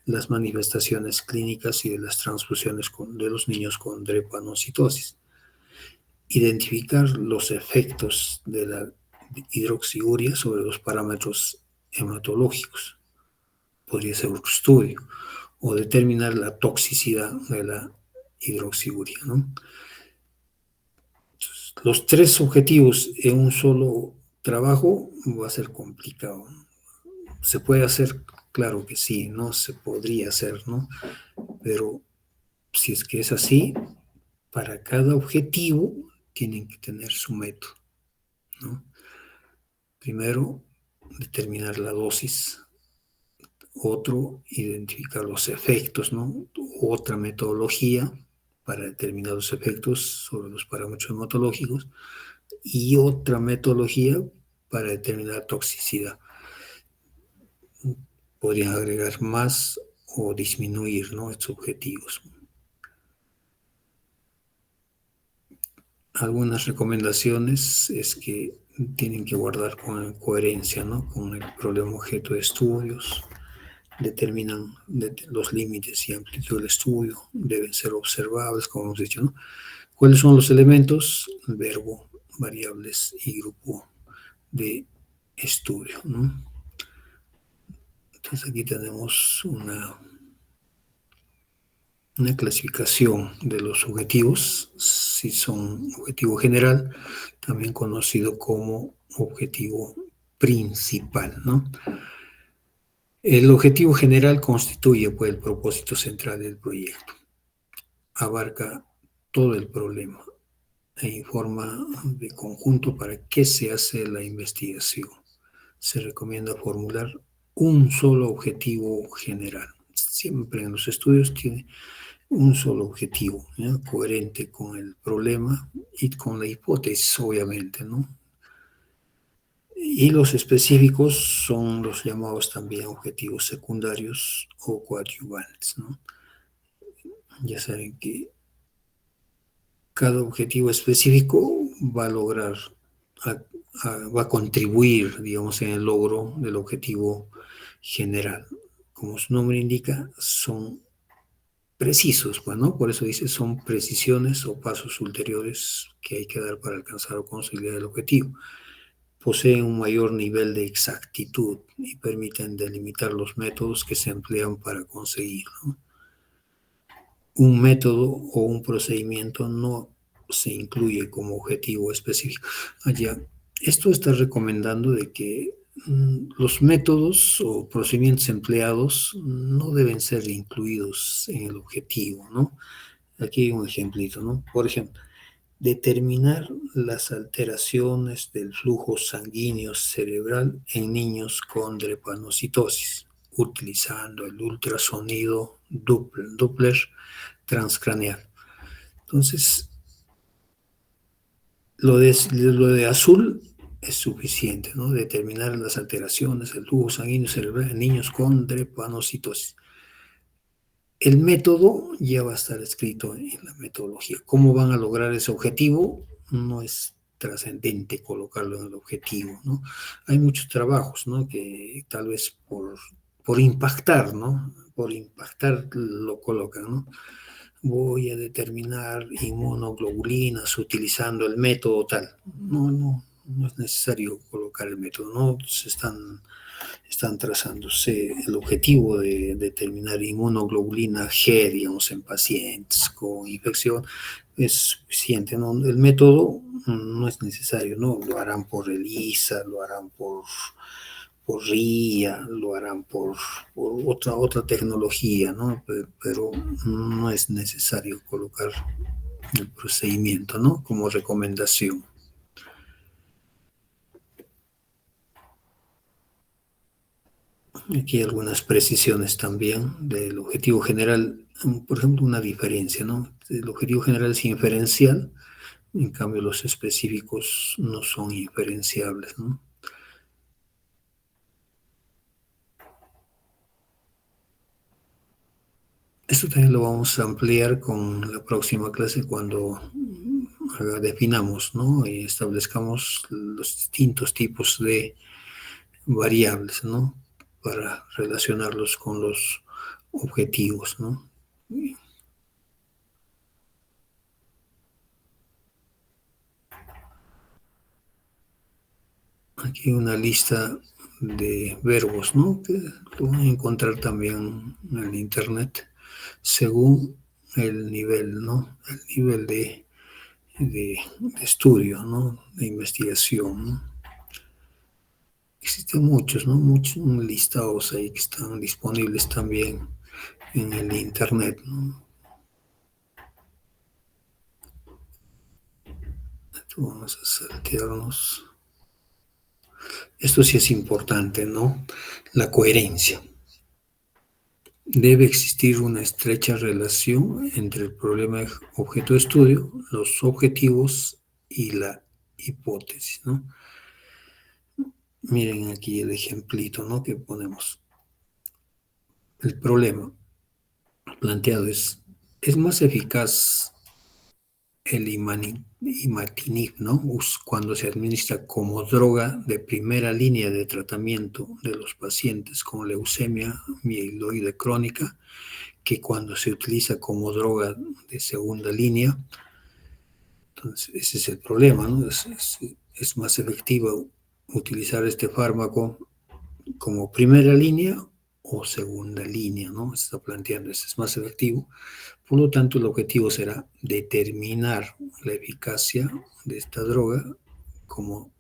las manifestaciones clínicas y de las transfusiones de los niños con drepanocitosis. Identificar los efectos de la hidroxiuria sobre los parámetros hematológicos. Podría ser un estudio o determinar la toxicidad de la hidroxiuria, ¿no? Los tres objetivos en un solo trabajo va a ser complicado. ¿Se puede hacer? Claro que sí, ¿no? Se podría hacer, ¿no? Pero si es que es así, para cada objetivo tienen que tener su método, ¿no? Primero, determinar la dosis. Otro, identificar los efectos, ¿no? Otra metodología para determinar los efectos sobre los parámetros hematológicos y otra metodología para determinar toxicidad. Podrían agregar más o disminuir, ¿no?, estos objetivos. Algunas recomendaciones es que tienen que guardar con coherencia, ¿no?, con el problema objeto de estudios. Determinan los límites y amplitud del estudio, deben ser observables, como hemos dicho, ¿no? ¿Cuáles son los elementos? El verbo, variables y grupo de estudio, ¿no? Entonces aquí tenemos una clasificación de los objetivos, si son objetivo general, también conocido como objetivo principal, ¿no? El objetivo general constituye, pues, el propósito central del proyecto. Abarca todo el problema e informa de conjunto para qué se hace la investigación. Se recomienda formular un solo objetivo general. Siempre en los estudios tiene un solo objetivo, ¿ya?, coherente con el problema y con la hipótesis, obviamente, ¿no? Y los específicos son los llamados también objetivos secundarios o coadyuvantes, ¿no? Ya saben que cada objetivo específico va a lograr, va a contribuir, digamos, en el logro del objetivo general. Como su nombre indica, son precisos, pues, ¿no? Por eso dice, son precisiones o pasos ulteriores que hay que dar para alcanzar o conseguir el objetivo. Poseen un mayor nivel de exactitud y permiten delimitar los métodos que se emplean para conseguirlo. Un método o un procedimiento no se incluye como objetivo específico. Allá, esto está recomendando de que los métodos o procedimientos empleados no deben ser incluidos en el objetivo, ¿no? Aquí hay un ejemplito, ¿no? Por ejemplo, determinar las alteraciones del flujo sanguíneo cerebral en niños con drepanocitosis, utilizando el ultrasonido Doppler transcraneal. Entonces, lo de azul es suficiente, ¿no? Determinar las alteraciones del flujo sanguíneo cerebral en niños con drepanocitosis. El método ya va a estar escrito en la metodología. ¿Cómo van a lograr ese objetivo? No es trascendente colocarlo en el objetivo, ¿no? Hay muchos trabajos, ¿no?, que tal vez por impactar, ¿no? Por impactar lo colocan, ¿no? Voy a determinar inmunoglobulinas utilizando el método tal. No es necesario colocar el método, no se están trazándose el objetivo de determinar inmunoglobulina G, digamos, en pacientes con infección, es suficiente, ¿no? El método no es necesario, ¿no? Lo harán por ELISA, lo harán por RIA, lo harán por otra tecnología, ¿no? Pero no es necesario colocar el procedimiento, ¿no?, como recomendación. Aquí hay algunas precisiones también del objetivo general, por ejemplo, una diferencia, ¿no? El objetivo general es inferencial, en cambio los específicos no son inferenciables, ¿no? Esto también lo vamos a ampliar con la próxima clase cuando definamos, ¿no?, y establezcamos los distintos tipos de variables, ¿no?, para relacionarlos con los objetivos, ¿no? Aquí hay una lista de verbos, ¿no?, que lo van a encontrar también en internet según el nivel, ¿no?, el nivel de estudio, ¿no?, de investigación, ¿no? Existen muchos, ¿no? Muchos listados ahí que están disponibles también en el internet, ¿no? Vamos a saltearnos. Esto sí es importante, ¿no? La coherencia. Debe existir una estrecha relación entre el problema objeto de estudio, los objetivos y la hipótesis, ¿no? Miren aquí el ejemplito, ¿no? Que ponemos. El problema planteado es más eficaz el imatinib, ¿no? Cuando se administra como droga de primera línea de tratamiento de los pacientes con leucemia mieloide crónica, que cuando se utiliza como droga de segunda línea. Entonces, ese es el problema, ¿no? Es más efectivo utilizar este fármaco como primera línea o segunda línea, ¿no? Se está planteando, ese es más efectivo. Por lo tanto, el objetivo será determinar la eficacia de esta droga como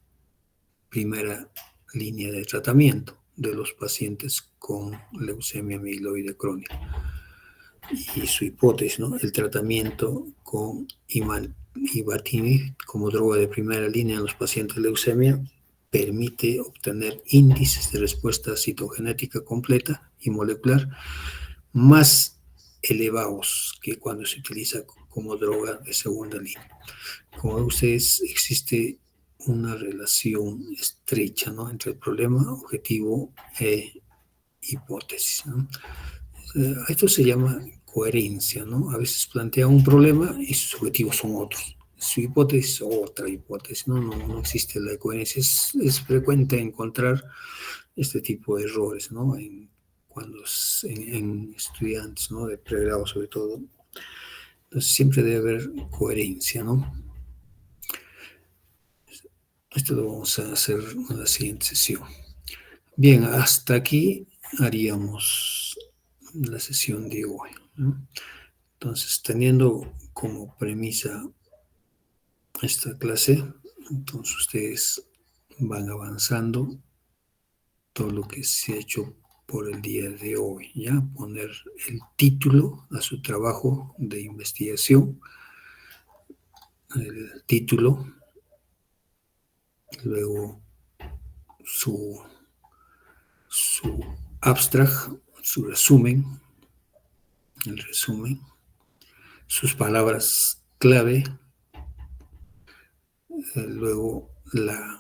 primera línea de tratamiento de los pacientes con leucemia mieloide crónica. Y su hipótesis, ¿no? El tratamiento con imatinib como droga de primera línea en los pacientes de leucemia permite obtener índices de respuesta citogenética completa y molecular más elevados que cuando se utiliza como droga de segunda línea. Como ven ustedes, existe una relación estrecha, ¿no? Entre el problema, objetivo e hipótesis, ¿no? Esto se llama coherencia, ¿no? A veces plantea un problema y sus objetivos son otros. Su hipótesis, otra hipótesis, no existe la coherencia. Es frecuente encontrar este tipo de errores, ¿no? En estudiantes, ¿no? De pregrado sobre todo. Entonces siempre debe haber coherencia, ¿no? Esto lo vamos a hacer en la siguiente sesión. Bien, hasta aquí haríamos la sesión de hoy, ¿no? Entonces, teniendo como premisa esta clase, entonces ustedes van avanzando todo lo que se ha hecho por el día de hoy, ¿ya? Poner el título a su trabajo de investigación, el título, luego su abstract, su resumen, el resumen, sus palabras clave, luego la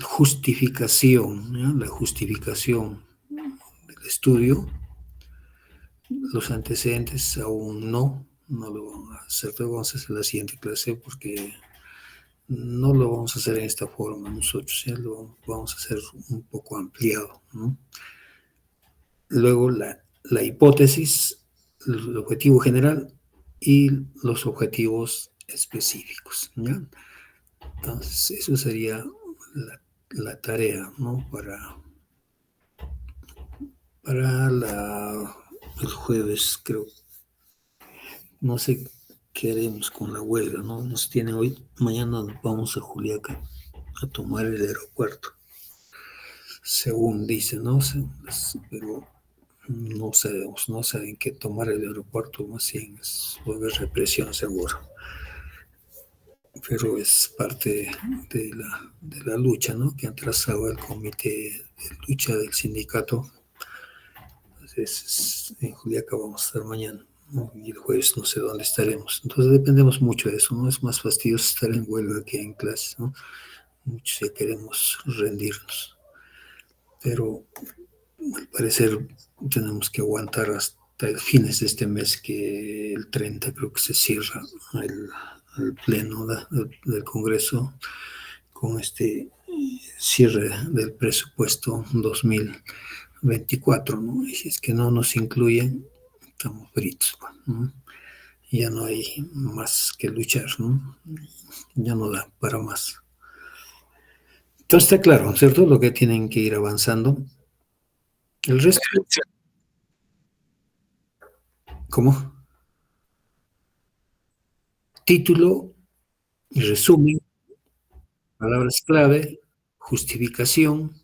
justificación, ¿ya? La justificación del estudio, los antecedentes aún no lo vamos a hacer, lo vamos a hacer en la siguiente clase porque no lo vamos a hacer en esta forma nosotros, ¿ya? Lo vamos a hacer un poco ampliado, ¿no? Luego la hipótesis, el objetivo general y los objetivos específicos, ¿ya? Entonces, eso sería la tarea, ¿no? Para el jueves, creo. No sé qué haremos con la huelga, ¿no? Nos tiene hoy, mañana vamos a Juliaca a tomar el aeropuerto, según dicen, ¿no? Pero no sabemos, no saben que tomar el aeropuerto más bien va a haber represión seguro. Pero es parte de la lucha, ¿no? Que han trazado el comité de lucha del sindicato. Entonces, en Juliaca vamos a estar mañana, ¿no? Y el jueves no sé dónde estaremos. Entonces dependemos mucho de eso, ¿no? Es más fastidioso estar en huelga que en clase, ¿no? Muchos ya queremos rendirnos. Pero al parecer tenemos que aguantar hasta el fines de este mes, que el 30 creo que se cierra el pleno del Congreso con este cierre del presupuesto 2024, ¿no? Y si es que no nos incluyen, estamos fritos, ¿no? Ya no hay más que luchar, ¿no? Ya no da para más. Entonces está claro, ¿cierto? Lo que tienen que ir avanzando. El resto, ¿cómo? Título y resumen, palabras clave, justificación,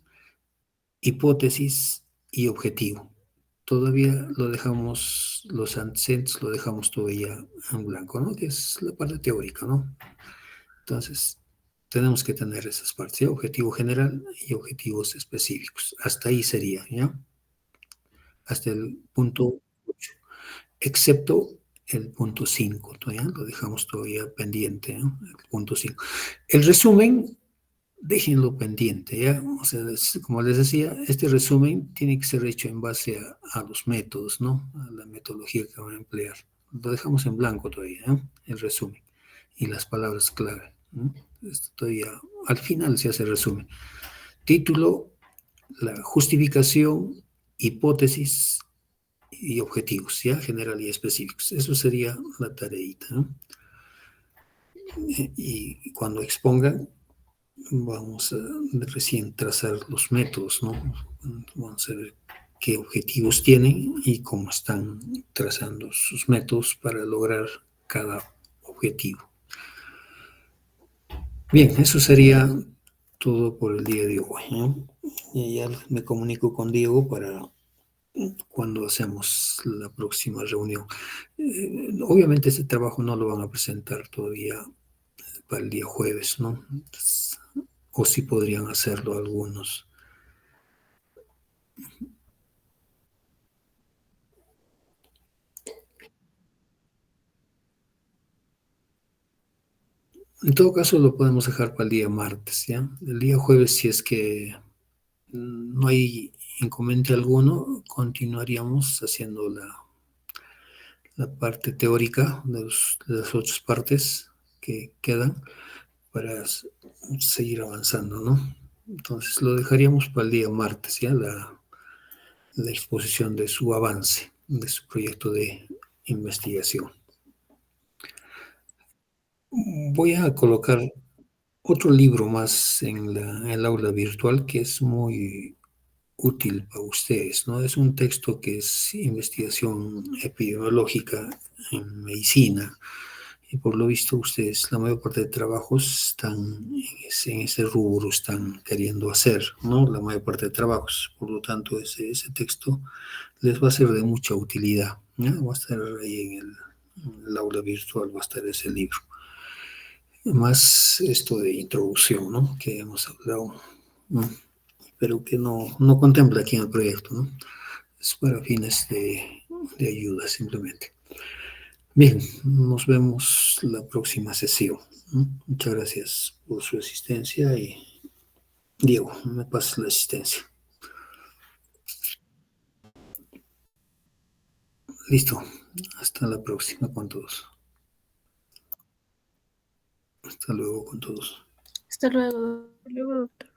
hipótesis y objetivo. Todavía lo dejamos, los antecedentes lo dejamos todavía en blanco, ¿no? Que es la parte teórica, ¿no? Entonces, tenemos que tener esas partes, ¿ya? Objetivo general y objetivos específicos. Hasta ahí sería, ¿ya? Hasta el punto 8, excepto el punto 5, ¿ya? Lo dejamos todavía pendiente, ¿no? El punto 5. El resumen, déjenlo pendiente, ¿ya? O sea, como les decía, este resumen tiene que ser hecho en base a los métodos, ¿no? A la metodología que van a emplear. Lo dejamos en blanco todavía, ¿no? El resumen y las palabras clave, ¿no? Esto todavía, al final se hace el resumen. Título, la justificación, hipótesis y objetivos, ¿ya? General y específicos. Eso sería la tareita, ¿no? Y cuando expongan, vamos a recién trazar los métodos, ¿no? Vamos a ver qué objetivos tienen y cómo están trazando sus métodos para lograr cada objetivo. Bien, eso sería todo por el día de hoy, ¿no? Y ya me comunico con Diego para cuando hacemos la próxima reunión. Obviamente este trabajo no lo van a presentar todavía para el día jueves, ¿no? Entonces, o sí podrían hacerlo algunos. En todo caso lo podemos dejar para el día martes, ¿ya? El día jueves, si es que no hay inconveniente alguno, continuaríamos haciendo la parte teórica de las otras partes que quedan para seguir avanzando, ¿no? Entonces lo dejaríamos para el día martes, ¿ya? La exposición de su avance, de su proyecto de investigación. Voy a colocar otro libro más en el aula virtual que es muy útil para ustedes, ¿no? Es un texto que es investigación epidemiológica en medicina. Y por lo visto ustedes, la mayor parte de trabajos están en ese rubro, están queriendo hacer, ¿no? La mayor parte de trabajos. Por lo tanto, ese texto les va a ser de mucha utilidad, ¿no? Va a estar ahí en el aula virtual, va a estar ese libro. Más esto de introducción, ¿no? Que hemos hablado, ¿no? Pero que no contempla aquí en el proyecto, ¿no? Es para fines de ayuda simplemente. Bien, nos vemos la próxima sesión, ¿no? Muchas gracias por su asistencia y Diego, me pasas la asistencia. Listo, hasta la próxima con todos. Hasta luego con todos. Hasta luego, doctor.